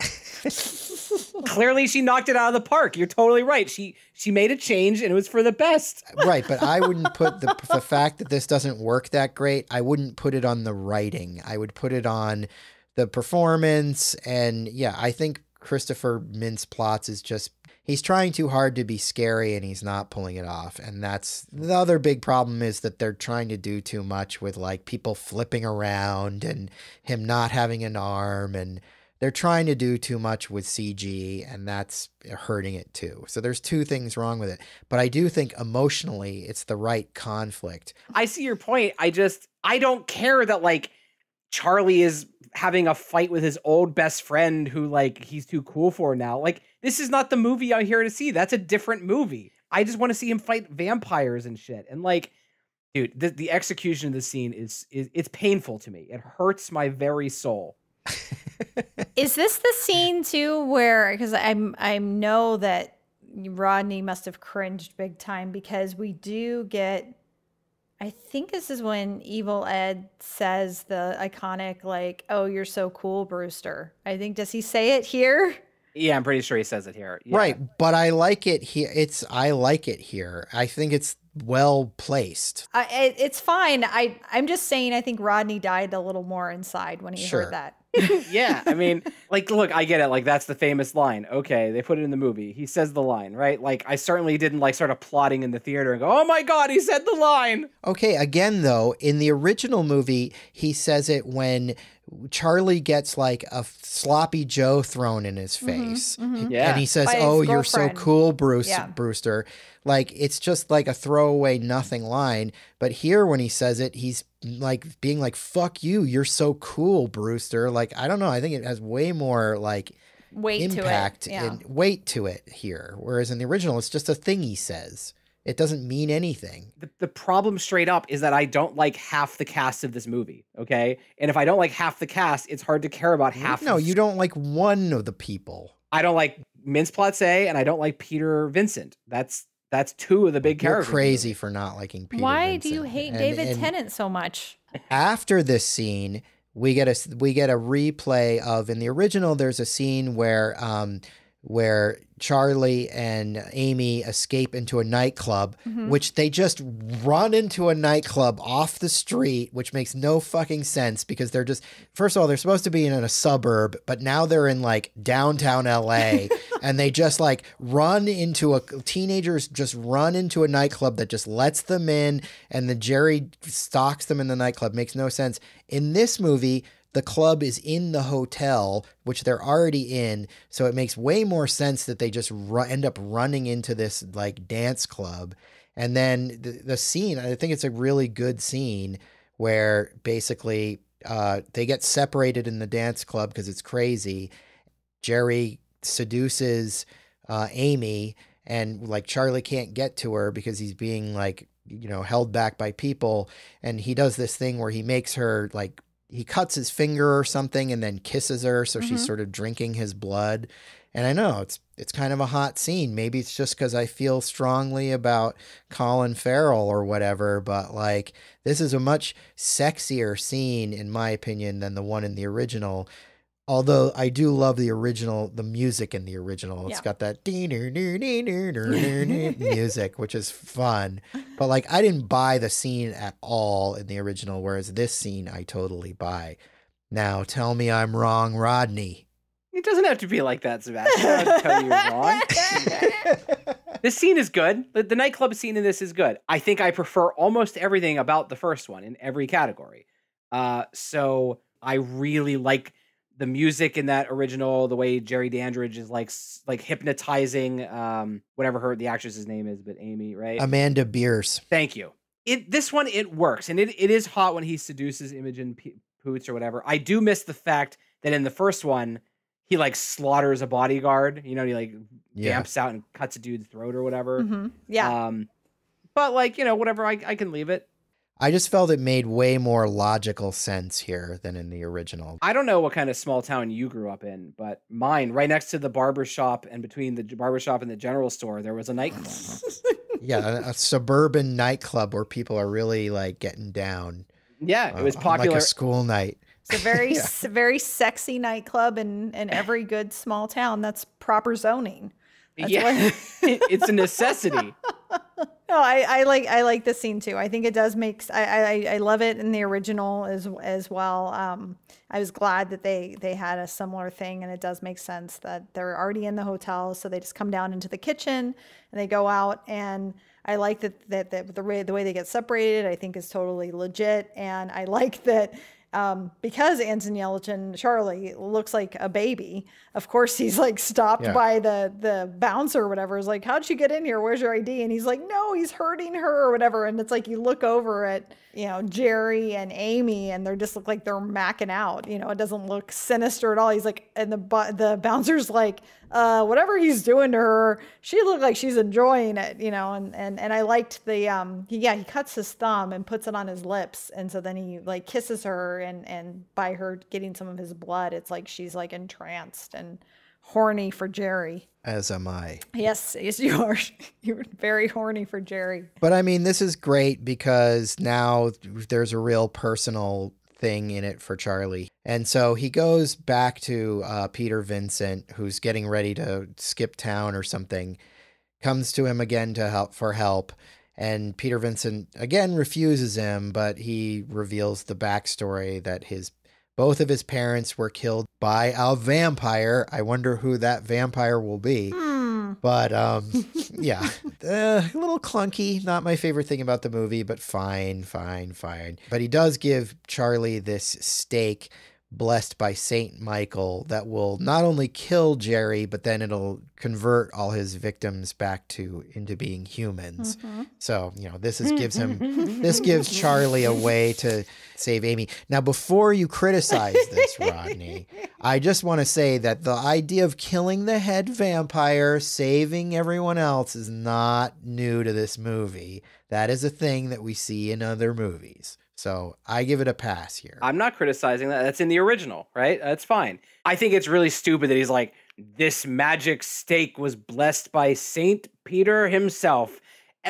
Clearly she knocked it out of the park. You're totally right. She made a change and it was for the best. Right, but I wouldn't put the fact that this doesn't work that great, I wouldn't put it on the writing. I would put it on the performance. And yeah, I think Christopher Mintz-Plasse is just, he's trying too hard to be scary and he's not pulling it off. And that's the other big problem, is that they're trying to do too much with like people flipping around and him not having an arm, and they're trying to do too much with CG, and that's hurting it too. So there's 2 things wrong with it. But I do think emotionally it's the right conflict. I see your point. I don't care that like Charlie is having a fight with his old best friend who like he's too cool for now. Like, this is not the movie I'm here to see. That's a different movie. I just want to see him fight vampires and shit. And like, dude, the execution of the scene is it's painful to me. It hurts my very soul. Is this the scene too where, because I know that Rodney must have cringed big time, because we do get, I think this is when Evil Ed says the iconic like, "Oh, you're so cool, Brewster." I think, does he say it here? Yeah, I'm pretty sure he says it here. Yeah. Right, but I like it here. I like it here. I think it's well placed. It's fine. I'm just saying, I think Rodney died a little more inside when he heard that. Yeah, I mean, like, look, I get it. Like, that's the famous line. Okay, they put it in the movie. He says the line, right? Like, I certainly didn't like start applauding in the theater and go, "Oh my God, he said the line." Okay, again, though, in the original movie, he says it when Charlie gets like a sloppy Joe thrown in his face. Yeah. And he says, By his "Oh, you're so girlfriend. cool, Bruce, Yeah. Brewster." Like, it's just like a throwaway nothing line. But here, when he says it, he's like being like, "Fuck you, you're so cool, Brewster." Like, I don't know. I think it has way more like Weight impact to it. Yeah. and weight to it here. Whereas in the original, it's just a thing he says. It doesn't mean anything. The problem straight up is that I don't like half the cast of this movie, okay? And if I don't like half the cast, it's hard to care about half. No, you don't like one of the people. I don't like Mintz-Plasse and I don't like Peter Vincent. That's 2 of the big You're characters. crazy for not liking Peter Why Vincent. do you hate And- David and Tennant so much? After this scene, we get a replay of, in the original, there's a scene where Charlie and Amy escape into a nightclub, which they just run into a nightclub off the street, which makes no fucking sense, because they're just, first of all, they're supposed to be in a suburb, but now they're in like downtown LA and they just like teenagers just run into a nightclub that just lets them in, and the Jerry stalks them in the nightclub. Makes no sense. In this movie, the club is in the hotel, which they're already in. So it makes way more sense that they just end up running into this like dance club. And then the scene, I think it's a really good scene where basically they get separated in the dance club because it's crazy. Jerry seduces Amy, and like Charlie can't get to her because he's being like, held back by people. And he does this thing where he makes her like, he cuts his finger or something and then kisses her, so she's sort of drinking his blood. And I know it's kind of a hot scene. Maybe it's just because I feel strongly about Colin Farrell or whatever, but like, this is a much sexier scene in my opinion than the one in the original. Although I do love the music in the original. It's got that music, which is fun. But like, I didn't buy the scene at all in the original, whereas this scene I totally buy. Now tell me I'm wrong, Rodney. It doesn't have to be like that, Sebastian. I don't tell you you're wrong. This scene is good. The nightclub scene in this is good. I think I prefer almost everything about the first one in every category. So I really like the music in that original, the way Jerry Dandridge is like hypnotizing whatever the actress's name is, but Amy, right? Amanda Beers. Thank you. This one, it works, and it is hot when he seduces Imogen Poots or whatever. I do miss the fact that in the first one, he like slaughters a bodyguard. He like vamps out and cuts a dude's throat or whatever. Yeah. But like, whatever, I can leave it. I just felt it made way more logical sense here than in the original. I don't know what kind of small town you grew up in, but mine, right next to the barber shop and between the barber shop and the general store, there was a nightclub. Yeah, a suburban nightclub where people are really like getting down. Yeah, it was popular. Like a school night. It's a very, very sexy nightclub in every good small town. That's proper zoning. That's It's a necessity. No, I like the scene too. I think it does make. I love it in the original as well. I was glad that they had a similar thing, and it does make sense that they're already in the hotel, so they just come down into the kitchen and they go out. And I like that the way they get separated, I think is totally legit, and I like that. Because Anton Yelchin, Charlie, looks like a baby. Of course, he's like stopped by the bouncer or whatever. Is like, how'd she get in here? Where's your ID? And he's like, no, he's hurting her or whatever. And it's like, you look over at, Jerry and Amy, and they just look like they're macking out. It doesn't look sinister at all. He's like, and the bouncer's like, whatever he's doing to her, she looked like she's enjoying it, and I liked the, he cuts his thumb and puts it on his lips. And so then he like kisses her, and by her getting some of his blood, it's like she's like entranced and horny for Jerry. As am I. Yes, you are. You're very horny for Jerry. But I mean, this is great because now there's a real personal thing in it for Charlie. And so he goes back to Peter Vincent, who's getting ready to skip town or something, comes to him again for help. And Peter Vincent again refuses him, but he reveals the backstory that both of his parents were killed by a vampire. I wonder who that vampire will be. But yeah, a little clunky. Not my favorite thing about the movie, but fine. But he does give Charlie this stake blessed by Saint Michael that will not only kill Jerry, but then it'll convert all his victims back into being humans. So, this gives Charlie a way to save Amy. Now, before you criticize this, Rodney, I just want to say that the idea of killing the head vampire, saving everyone else is not new to this movie. That is a thing that we see in other movies. So I give it a pass here. I'm not criticizing that. That's in the original, right? That's fine. I think it's really stupid that he's like, this magic stake was blessed by Saint Peter himself.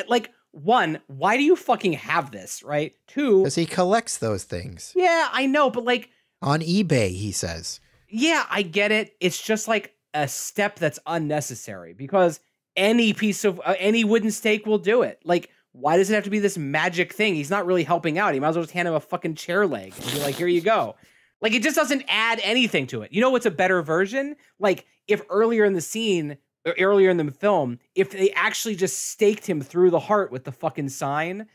Like, one, why do you fucking have this, right? Two, because he collects those things. Yeah, I know, but like on eBay, he says. Yeah, I get it. It's just like a step that's unnecessary because any piece of any wooden stake will do it. Like, why does it have to be this magic thing? He's not really helping out. He might as well just hand him a fucking chair leg and be like, here you go. Like, it just doesn't add anything to it. You know what's a better version? Like, if earlier in the scene, or earlier in the film, if they actually just staked him through the heart with the fucking sign,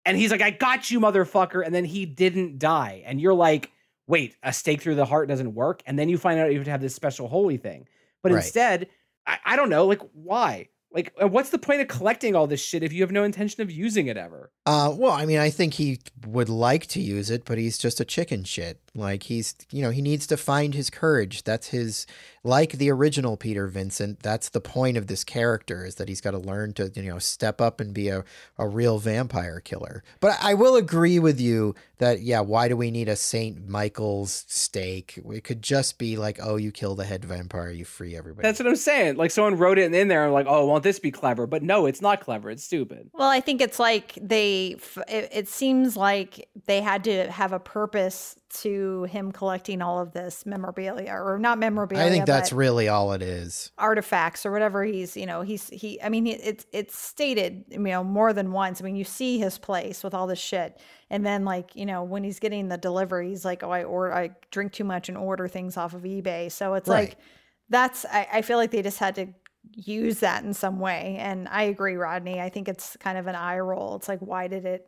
and he's like, I got you, motherfucker, and then he didn't die. And you're like, wait, a stake through the heart doesn't work? And then you find out you have to have this special holy thing. But instead, I don't know, like, why? Like, what's the point of collecting all this shit if you have no intention of using it ever? Well, I mean, I think he would like to use it, but he's just a chicken shit. Like, he needs to find his courage. That's like the original Peter Vincent, that's the point of this character, is that he's got to learn to, step up and be a real vampire killer. But I will agree with you that, yeah, why do we need a St. Michael's stake? It could just be like, oh, you kill the head vampire, you free everybody. That's what I'm saying. Like, someone wrote it in there and like, oh, won't this be clever? But no, it's not clever. It's stupid. Well, I think it's like it seems like they had to have a purpose to him collecting all of this memorabilia, or not memorabilia. I think that's really all it is. Artifacts or whatever it's stated, more than once. I mean, you see his place with all this shit. And then like, when he's getting the delivery, he's like, oh, I drink too much and order things off of eBay. So it's like, I feel like they just had to use that in some way. And I agree, Rodney. I think it's kind of an eye roll. It's like, why did it,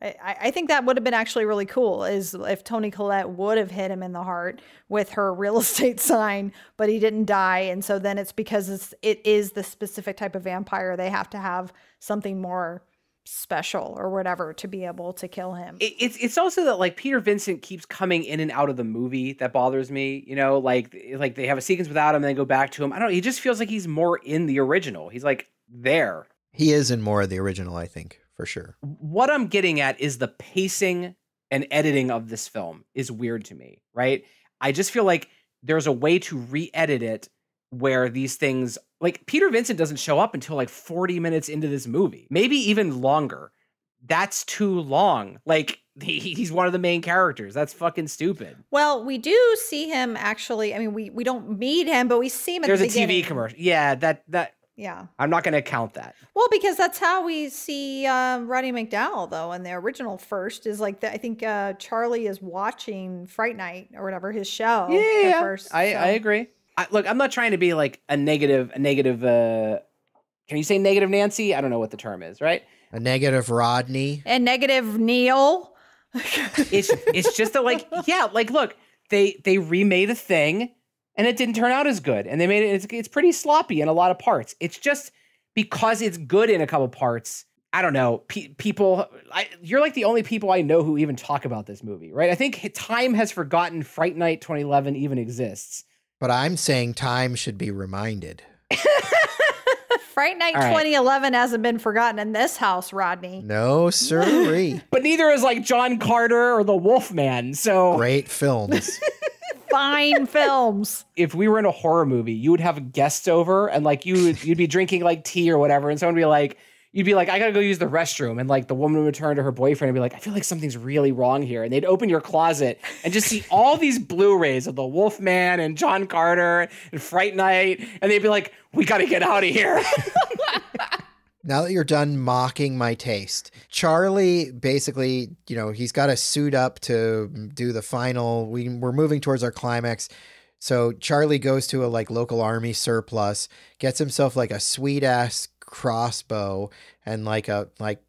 I think that would have been actually really cool, is if Toni Collette would have hit him in the heart with her real estate sign, but he didn't die. And so then it's because it is the specific type of vampire. They have to have something more special or whatever to be able to kill him. It's also that like Peter Vincent keeps coming in and out of the movie that bothers me, like they have a sequence without him and then go back to him. I don't know, he just feels like he's more in the original. He's like there. He is in more of the original, I think, for sure. What I'm getting at is the pacing and editing of this film is weird to me, right? I just feel like there's a way to re-edit it where these things, like Peter Vincent doesn't show up until like 40 minutes into this movie, maybe even longer. That's too long. Like he's one of the main characters. That's fucking stupid. Well, we do see him actually. I mean, we don't meet him, but we see him at There's the a beginning. TV commercial. Yeah, that. Yeah. I'm not going to count that. Well, because that's how we see Roddy McDowell, though, in the original first is like, I think Charlie is watching Fright Night or whatever, his show. Yeah, first, I agree. Look, I'm not trying to be like a negative, can you say negative Nancy? I don't know what the term is, right? A negative Rodney. And negative Neil. It's just that, like, yeah, like, look, they remade a thing and it didn't turn out as good. And they made it's pretty sloppy in a lot of parts. It's just because it's good in a couple parts. I don't know. You're like the only people I know who even talk about this movie, right? I think time has forgotten Fright Night 2011 even exists. But I'm saying time should be reminded. Fright Night 2011 hasn't been forgotten in this house, Rodney. No, sirree. But neither is like John Carter or The Wolfman. So great films. Fine films. If we were in a horror movie, you would have guests over and like you'd be drinking like tea or whatever, and someone would be like, you'd be like, I gotta go use the restroom, and like the woman would turn to her boyfriend and be like, I feel like something's really wrong here, and they'd open your closet and just see all these Blu-rays of The Wolfman and John Carter and Fright Night, and they'd be like, we gotta get out of here. Now that you're done mocking my taste, Charlie basically, he's got to suit up to do the final. We're moving towards our climax. So Charlie goes to a like local army surplus, gets himself like a sweet ass crossbow and like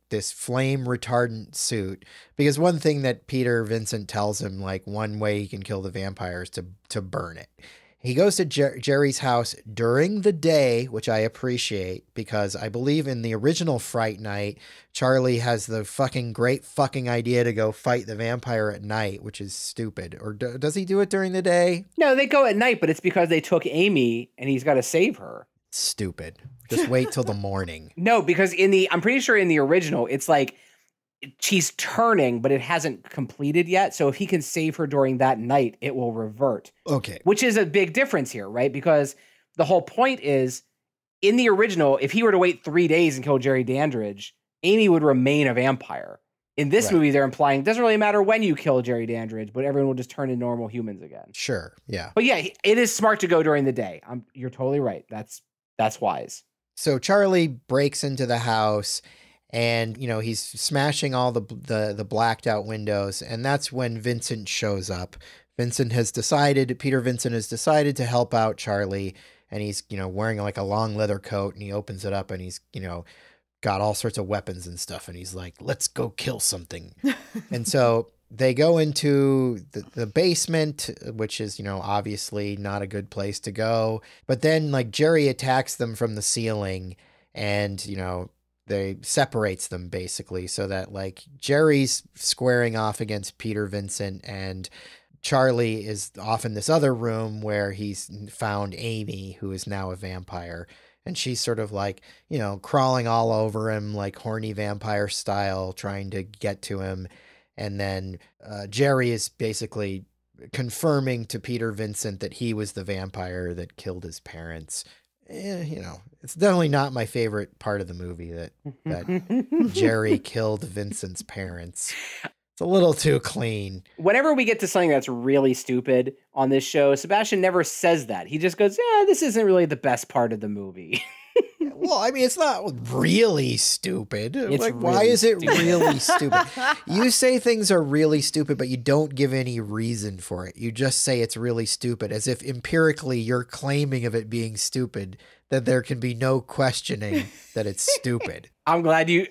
this flame retardant suit. Because one thing that Peter Vincent tells him, like one way he can kill the vampire is to burn it. He goes to Jerry's house during the day, which I appreciate because I believe in the original Fright Night, Charlie has the fucking great fucking idea to go fight the vampire at night, which is stupid. Or does he do it during the day? No, they go at night, but it's because they took Amy and he's got to save her. Stupid. Just wait till the morning. No, because I'm pretty sure in the original, it's like she's turning, but it hasn't completed yet. So if he can save her during that night, it will revert. Okay. Which is a big difference here, right? Because the whole point is, in the original, if he were to wait 3 days and kill Jerry Dandridge, Amy would remain a vampire. In this movie, they're implying it doesn't really matter when you kill Jerry Dandridge, but everyone will just turn into normal humans again. Sure, yeah. But yeah, it is smart to go during the day. You're totally right. That's wise. So Charlie breaks into the house and, he's smashing all the blacked out windows. And that's when Vincent shows up. Peter Vincent has decided to help out Charlie. And he's, wearing like a long leather coat, and he opens it up and he's, got all sorts of weapons and stuff. And he's like, let's go kill something. And so they go into the basement, which is, obviously not a good place to go. But then like Jerry attacks them from the ceiling and, they separates them basically so that like Jerry's squaring off against Peter Vincent and Charlie is off in this other room where he's found Amy, who is now a vampire. And she's sort of like, crawling all over him like horny vampire style, trying to get to him. And then Jerry is basically confirming to Peter Vincent that he was the vampire that killed his parents. It's definitely not my favorite part of the movie that Jerry killed Vincent's parents. It's a little too clean. Whenever we get to something that's really stupid on this show, Sebastian never says that. He just goes, yeah, this isn't really the best part of the movie. Well, I mean, it's not really stupid. Why is it stupid. really stupid? You say things are really stupid, but you don't give any reason for it. You just say it's really stupid, as if empirically you're claiming of it being stupid, that there can be no questioning that it's stupid. I'm glad you.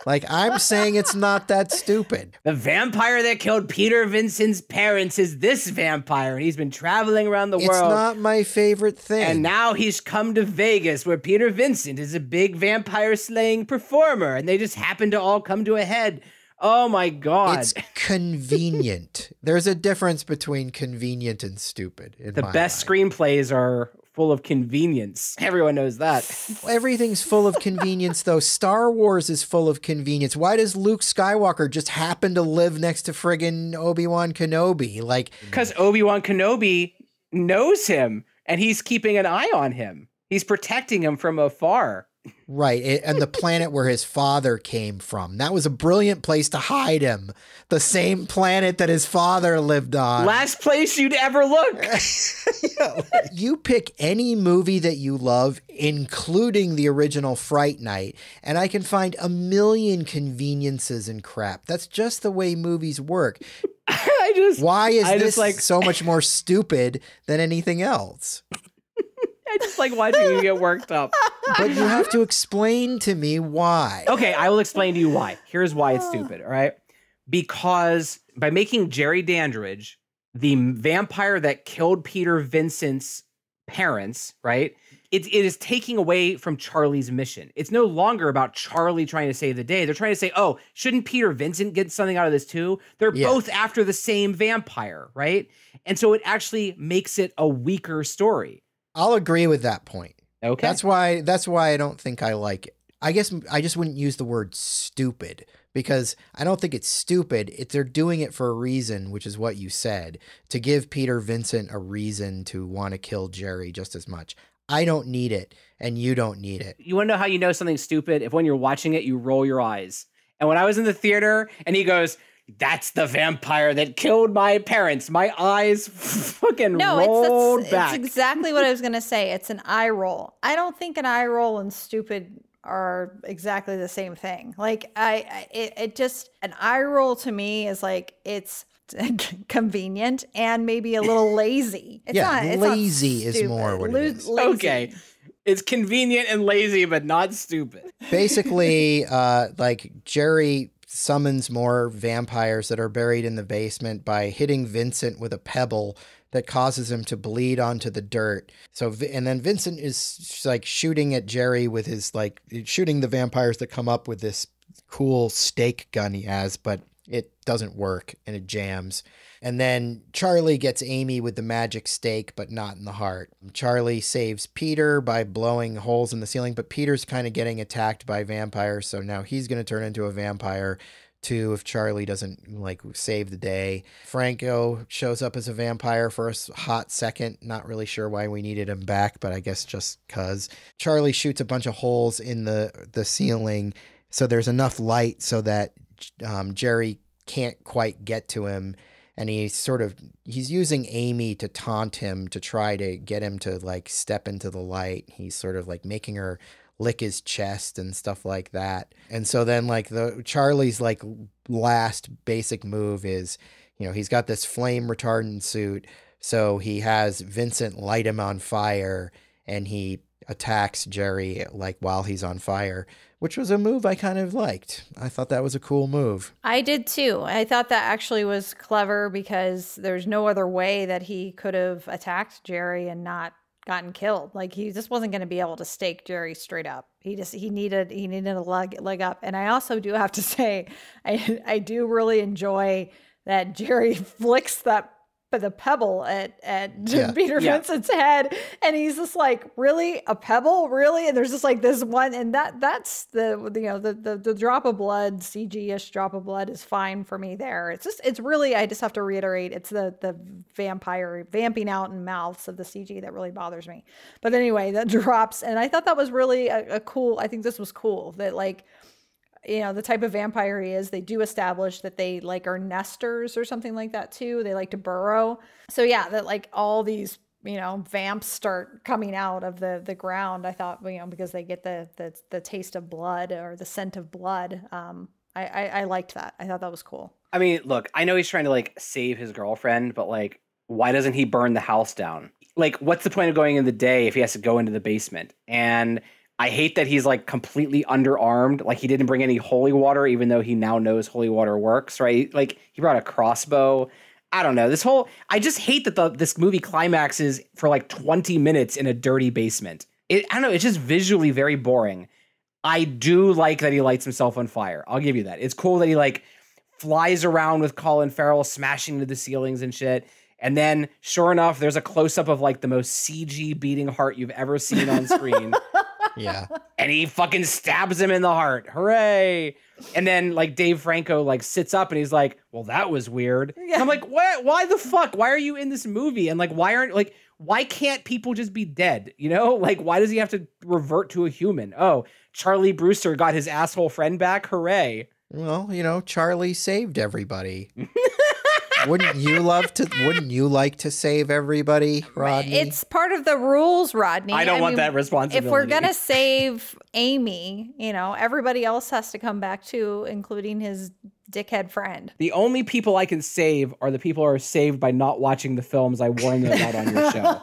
Like, I'm saying it's not that stupid. The vampire that killed Peter Vincent's parents is this vampire, and he's been traveling around the world. It's not my favorite thing. And now he's come to Vegas, where Peter Vincent is a big vampire-slaying performer, and they just happen to all come to a head. Oh, my God. It's convenient. There's a difference between convenient and stupid. The best screenplays are full of convenience. Everyone knows that. Everything's full of convenience, though. Star Wars is full of convenience. Why does Luke Skywalker just happen to live next to friggin' Obi-Wan Kenobi? Like, because Obi-Wan Kenobi knows him and he's keeping an eye on him. He's protecting him from afar. Right, and the planet where his father came from. That was a brilliant place to hide him. The same planet that his father lived on. Last place you'd ever look. Yeah, you pick any movie that you love, including the original Fright Night, and I can find a million conveniences and crap. That's just the way movies work. Why is this like so much more stupid than anything else? I just like watching you get worked up. But you have to explain to me why. Okay, I will explain to you why. Here's why it's stupid, all right? Because by making Jerry Dandridge the vampire that killed Peter Vincent's parents, right? It is taking away from Charlie's mission. It's no longer about Charlie trying to save the day. They're trying to say, oh, shouldn't Peter Vincent get something out of this too? They're both after the same vampire, right? And so it actually makes it a weaker story. I'll agree with that point. Okay. That's why I don't think I like it. I guess I just wouldn't use the word stupid because I don't think it's stupid. They're doing it for a reason, which is what you said, to give Peter Vincent a reason to want to kill Jerry just as much. I don't need it, and you don't need it. You want to know how you know something's stupid? If when you're watching it, you roll your eyes. And when I was in the theater and he goes, that's the vampire that killed my parents, my eyes fucking rolled back. It's exactly what I was going to say. It's an eye roll. I don't think an eye roll and stupid are exactly the same thing. Like it just, an eye roll to me is like, it's convenient and maybe a little lazy. It's lazy not is more what it is. Lazy. Okay. It's convenient and lazy, but not stupid. Basically, like Jerry summons more vampires that are buried in the basement by hitting Vincent with a pebble that causes him to bleed onto the dirt. So, and then Vincent is like shooting at Jerry with his, like, shooting the vampires that come up with this cool stake gun he has, but it doesn't work and it jams. And then Charlie gets Amy with the magic stake, but not in the heart. Charlie saves Peter by blowing holes in the ceiling, but Peter's kind of getting attacked by vampires, so now he's going to turn into a vampire too if Charlie doesn't like save the day. Franco shows up as a vampire for a hot second. Not really sure why we needed him back, but I guess just cuz. Charlie shoots a bunch of holes in the ceiling, so there's enough light so that Jerry can't quite get to him. And he's using Amy to taunt him to try to get him to like step into the light. He's sort of like making her lick his chest and stuff like that. And so then like Charlie's like last basic move is, you know, he's got this flame retardant suit. So he has Vincent light him on fire and he attacks Jerry like while he's on fire, which was a move I kind of liked. I thought that was a cool move. I did too. I thought that actually was clever because there's no other way that he could have attacked Jerry and not gotten killed. Like he just wasn't going to be able to stake Jerry straight up. He needed a leg up. And I also do have to say, I do really enjoy that Jerry flicks the pebble at Peter Vincent's head, and he's just like, really, a pebble, really? And there's just like this one, and that's the drop of blood, CG-ish drop of blood is fine for me there. It's really, I just have to reiterate, it's the vampire vamping out in mouths of the CG that really bothers me. But anyway, that drops, and I thought that was really a cool, I think this was cool, that like, you know, the type of vampire he is, they do establish that they like are nesters or something like that too. They like to burrow. So yeah, that like all these, you know, vamps start coming out of the ground. I thought, you know, because they get the taste of blood or the scent of blood. I liked that. I thought that was cool. I mean, look, I know he's trying to like save his girlfriend, but like, why doesn't he burn the house down? Like, what's the point of going in the day if he has to go into the basement? And I hate that he's like completely underarmed. Like he didn't bring any holy water, even though he now knows holy water works, right? Like he brought a crossbow. I don't know. I just hate that this movie climaxes for like 20 minutes in a dirty basement. I don't know. It's just visually very boring. I do like that he lights himself on fire. I'll give you that. It's cool that he like flies around with Colin Farrell smashing into the ceilings and shit. And then, sure enough, there's a close-up of like the most CG beating heart you've ever seen on screen. Yeah. And he fucking stabs him in the heart. Hooray. And then like Dave Franco like sits up and he's like, well, that was weird. Yeah. And I'm like, what? Why the fuck? Why are you in this movie? And like, why can't people just be dead? You know, like, why does he have to revert to a human? Oh, Charlie Brewster got his asshole friend back. Hooray. Well, you know, Charlie saved everybody. Wouldn't you like to save everybody, Rodney? It's part of the rules, Rodney. I don't want that responsibility. If we're going to save Amy, you know, everybody else has to come back too, including his dickhead friend. The only people I can save are the people who are saved by not watching the films I warn them about on your show.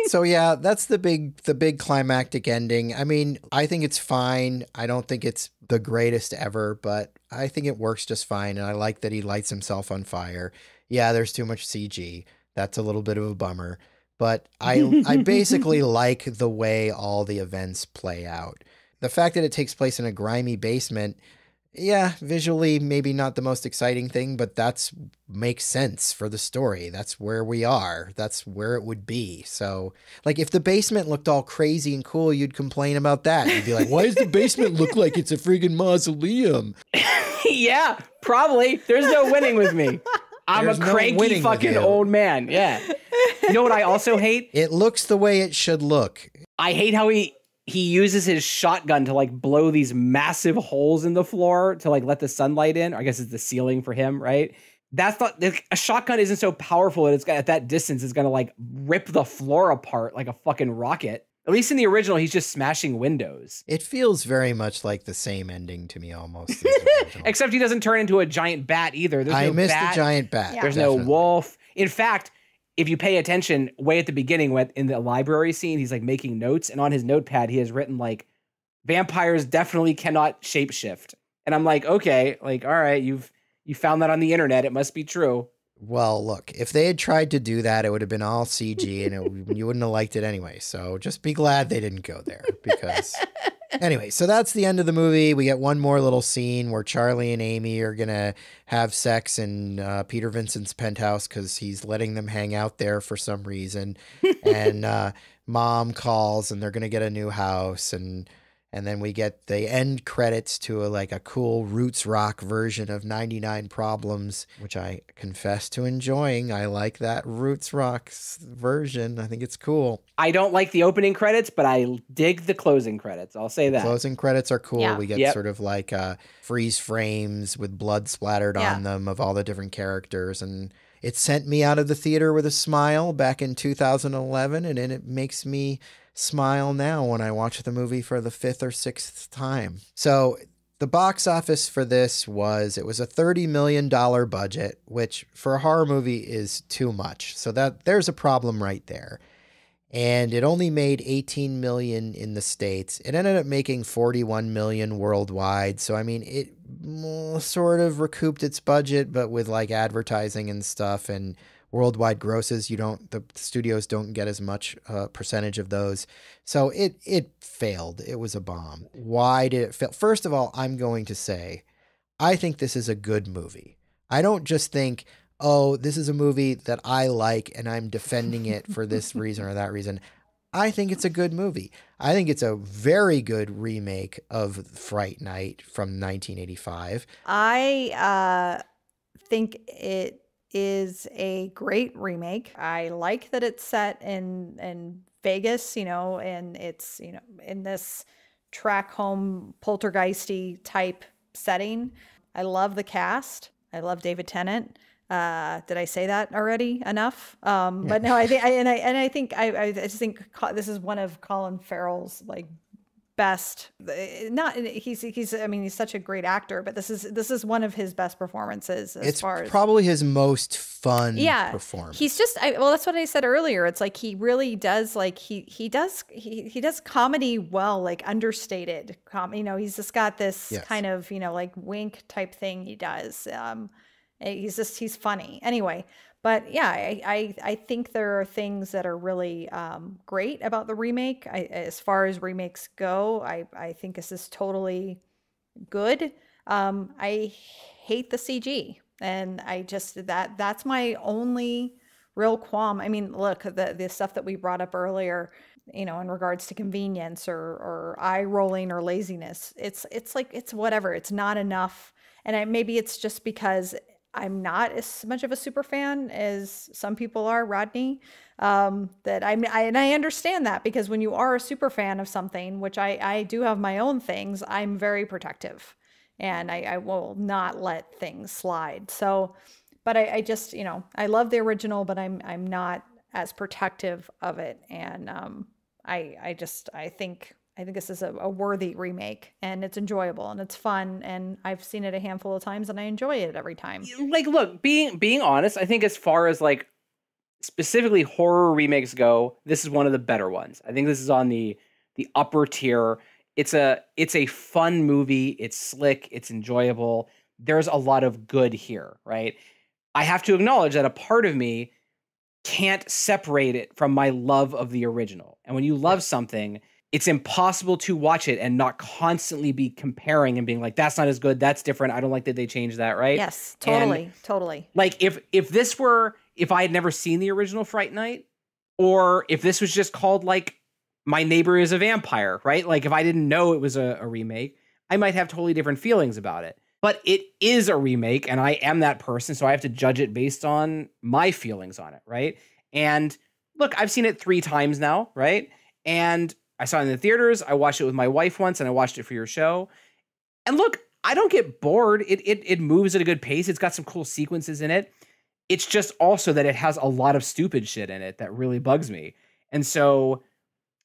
So yeah, that's the big climactic ending. I mean, I think it's fine. I don't think it's the greatest ever, but I think it works just fine. And I like that he lights himself on fire. Yeah, there's too much CG. That's a little bit of a bummer. But I basically like the way all the events play out. The fact that it takes place in a grimy basement, yeah, visually maybe not the most exciting thing, but that's makes sense for the story. That's where we are. That's where it would be. So, like, if the basement looked all crazy and cool, you'd complain about that. You'd be like, why does the basement look like it's a friggin' mausoleum? Yeah, probably. There's no winning with me. There's a cranky fucking old man. Yeah. You know what I also hate? It looks the way it should look. I hate how he uses his shotgun to like blow these massive holes in the floor to like let the sunlight in. Or I guess it's the ceiling for him, right? That's not, a shotgun isn't so powerful that it's got, at that distance is going to like rip the floor apart like a fucking rocket. At least in the original, he's just smashing windows. It feels very much like the same ending to me almost. Except he doesn't turn into a giant bat either. I missed the giant bat. Yeah. There's no wolf. In fact, if you pay attention, way at the beginning, in the library scene, he's like making notes, and on his notepad, he has written like, vampires definitely cannot shapeshift. And I'm like, okay, like, all right, you found that on the internet. It must be true. Well, look, if they had tried to do that, it would have been all CG and you wouldn't have liked it anyway. So just be glad they didn't go there because anyway, so that's the end of the movie. We get one more little scene where Charlie and Amy are going to have sex in Peter Vincent's penthouse because he's letting them hang out there for some reason. And mom calls and they're going to get a new house. And then we get the end credits to a cool roots rock version of 99 Problems, which I confess to enjoying. I like that roots rock version. I think it's cool. I don't like the opening credits, but I dig the closing credits. I'll say that. Closing credits are cool. Yeah. We get sort of like freeze frames with blood splattered on them of all the different characters. And it sent me out of the theater with a smile back in 2011, and it makes me smile now when I watch the movie for the 5th or 6th time. So the box office for this was a $30 million budget, which for a horror movie is too much. So there's a problem right there. And it only made 18 million in the States. It ended up making 41 million worldwide. So I mean, it sort of recouped its budget, but with like advertising and stuff and worldwide grosses, the studios don't get as much percentage of those. So it failed. It was a bomb. Why did it fail? First of all, I'm going to say, I think this is a good movie. I don't just think, oh, this is a movie that I like and I'm defending it for this reason or that reason. I think it's a good movie. I think it's a very good remake of Fright Night from 1985. I think it is a great remake. I like that it's set in Vegas, and it's, in this track home poltergeisty type setting. I love the cast. I love David Tennant. Did I say that already enough? But no, I think I just think this is one of Colin Farrell's like best. He's such a great actor, but this is one of his best performances. It's probably his most fun performance. He's just that's what I said earlier. It's like he really does he does comedy well, like understated he's just got this kind of like wink type thing he does. He's funny anyway. But yeah, I think there are things that are really great about the remake. As far as remakes go, I think this is totally good. I hate the CG. And I just, that's my only real qualm. I mean, look, the stuff that we brought up earlier, in regards to convenience or eye rolling or laziness, it's like, it's whatever. It's not enough. And maybe it's just because I'm not as much of a super fan as some people are, Rodney, that and I understand that, because when you are a super fan of something, which I do have my own things, I'm very protective, and I will not let things slide. So, but I just, I love the original, but I'm not as protective of it. And I think this is a worthy remake, and it's enjoyable and it's fun, and I've seen it a handful of times and I enjoy it every time. Like, look, being honest, I think as far as like specifically horror remakes go, this is one of the better ones. I think this is on the upper tier. It's a fun movie. It's slick. It's enjoyable. There's a lot of good here, right? I have to acknowledge that a part of me can't separate it from my love of the original. And when you love something, it's impossible to watch it and not constantly be comparing and being like, that's not as good, that's different, I don't like that they changed that, right? Yes, totally. Like if I had never seen the original Fright Night, or if this was just called like My Neighbor is a Vampire, right? Like if I didn't know it was a remake, I might have totally different feelings about it. But it is a remake, and I am that person, so I have to judge it based on my feelings on it, right? And look, I've seen it 3 times now, right? And I saw it in the theaters. I watched it with my wife once, and I watched it for your show. And look, I don't get bored. It moves at a good pace. It's got some cool sequences in it. It's just also that it has a lot of stupid shit in it that really bugs me. And so,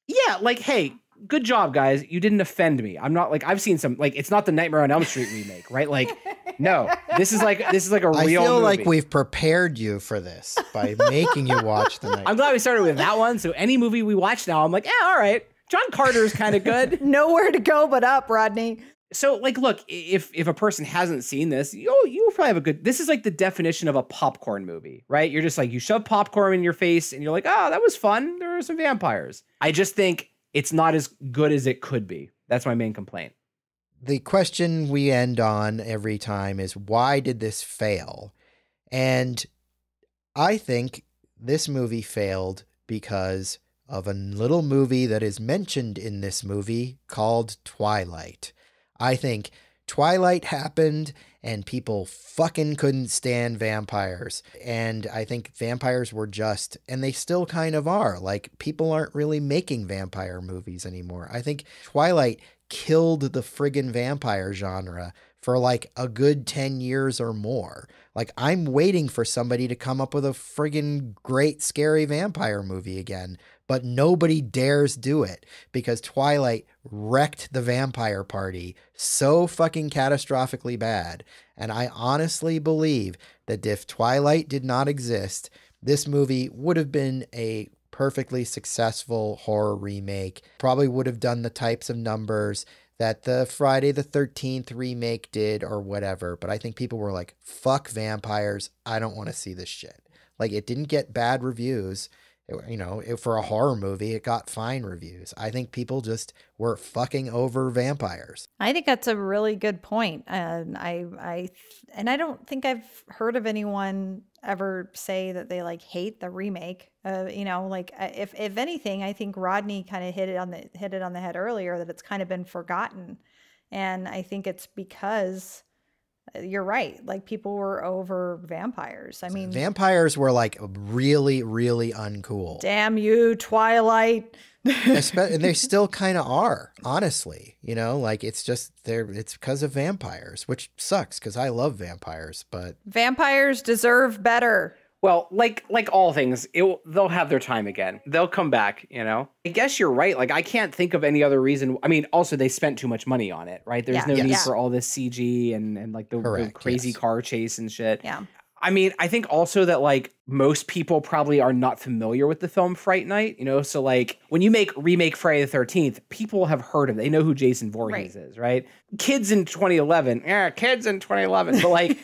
yeah, like, hey, good job, guys. You didn't offend me. I'm not like, I've seen some, like, it's not the Nightmare on Elm Street remake, right? Like, no, this is like a real I feel movie. like we've prepared you for this by making you watch the Nightmare. I'm glad we started with that one. So any movie we watch now, I'm like, yeah, all right. John Carter's kind of good. Nowhere to go but up, Rodney. So, like, look, if a person hasn't seen this, you probably have a good, this is like the definition of a popcorn movie, right? You're just like, you shove popcorn in your face and you're like, oh, that was fun. There are some vampires. I just think it's not as good as it could be. That's my main complaint. The question we end on every time is, why did this fail? And I think this movie failed because of a little movie that is mentioned in this movie called Twilight. I think Twilight happened and people fucking couldn't stand vampires. And I think vampires were just, and they still kind of are. Like, people aren't really making vampire movies anymore. I think Twilight killed the friggin' vampire genre for like a good 10 years or more. Like, I'm waiting for somebody to come up with a friggin' great scary vampire movie again, but nobody dares do it because Twilight wrecked the vampire party so fucking catastrophically bad. And I honestly believe that if Twilight did not exist, this movie would have been a perfectly successful horror remake, probably would have done the types of numbers that the Friday the 13th remake did or whatever. But I think people were like, fuck vampires. I don't want to see this shit. Like, it didn't get bad reviews. For a horror movie, it got fine reviews. I think people just were fucking over vampires. I think that's a really good point. And I don't think I've heard of anyone ever say that they like hate the remake. If anything, I think Rodney kind of hit it on the head earlier, that it's kind of been forgotten. And I think it's because you're right. Like, people were over vampires. I mean, vampires were like really, really uncool. Damn you, Twilight. And they still kind of are, honestly. Like, it's just it's because of vampires, which sucks because I love vampires, but vampires deserve better. Well, like all things, they'll have their time again. They'll come back, I guess you're right. Like, I can't think of any other reason. I mean, also, they spent too much money on it, right? There's no need for all this CG and like the crazy car chase and shit. Yeah. I mean, I think also that, like, most people probably are not familiar with the film Fright Night, So, like, when you remake Friday the 13th, people have heard of it. They know who Jason Voorhees is, right? Kids in 2011. But, like...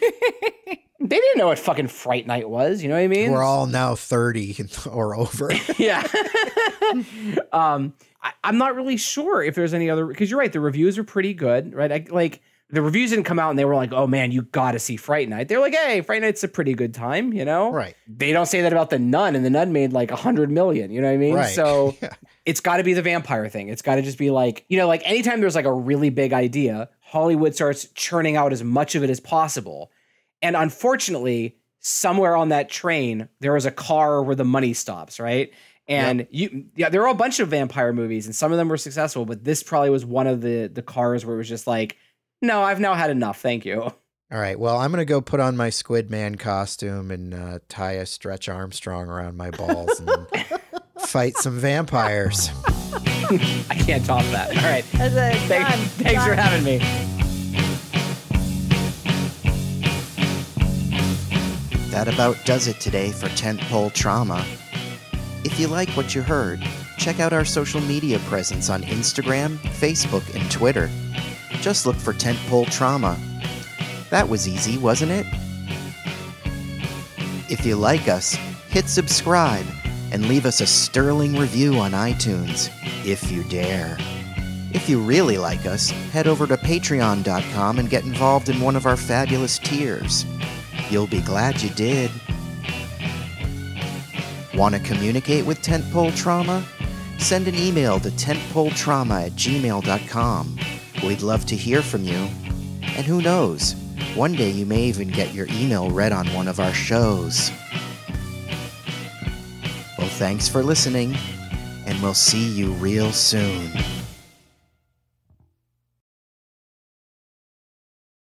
They didn't know what fucking Fright Night was. You know what I mean? We're all now 30 or over. Yeah. I'm not really sure if there's any other, because you're right. The reviews are pretty good, right? the reviews didn't come out and they were like, oh man, you got to see Fright Night. They're like, hey, Fright Night's a pretty good time, you know? Right. They don't say that about The Nun, and The Nun made like 100 million, you know what I mean? Right. So it's got to be the vampire thing. It's got to just be like, you know, like anytime there's like a really big idea, Hollywood starts churning out as much of it as possible. And unfortunately, somewhere on that train, there was a car where the money stops, right? And there are a bunch of vampire movies, and some of them were successful, but this probably was one of the cars where it was just like, no, I've now had enough. Thank you. All right. Well, I'm going to go put on my Squid Man costume and tie a Stretch Armstrong around my balls and fight some vampires. I can't top that. All right. Thanks for having me. That about does it today for Tentpole Trauma. If you like what you heard, check out our social media presence on Instagram, Facebook, and Twitter. Just look for Tentpole Trauma. That was easy, wasn't it? If you like us, hit subscribe and leave us a sterling review on iTunes, if you dare. If you really like us, head over to patreon.com and get involved in one of our fabulous tiers. You'll be glad you did. Want to communicate with Tentpole Trauma? Send an email to tentpoletrauma@gmail.com. We'd love to hear from you. And who knows, one day you may even get your email read on one of our shows. Well, thanks for listening, and we'll see you real soon.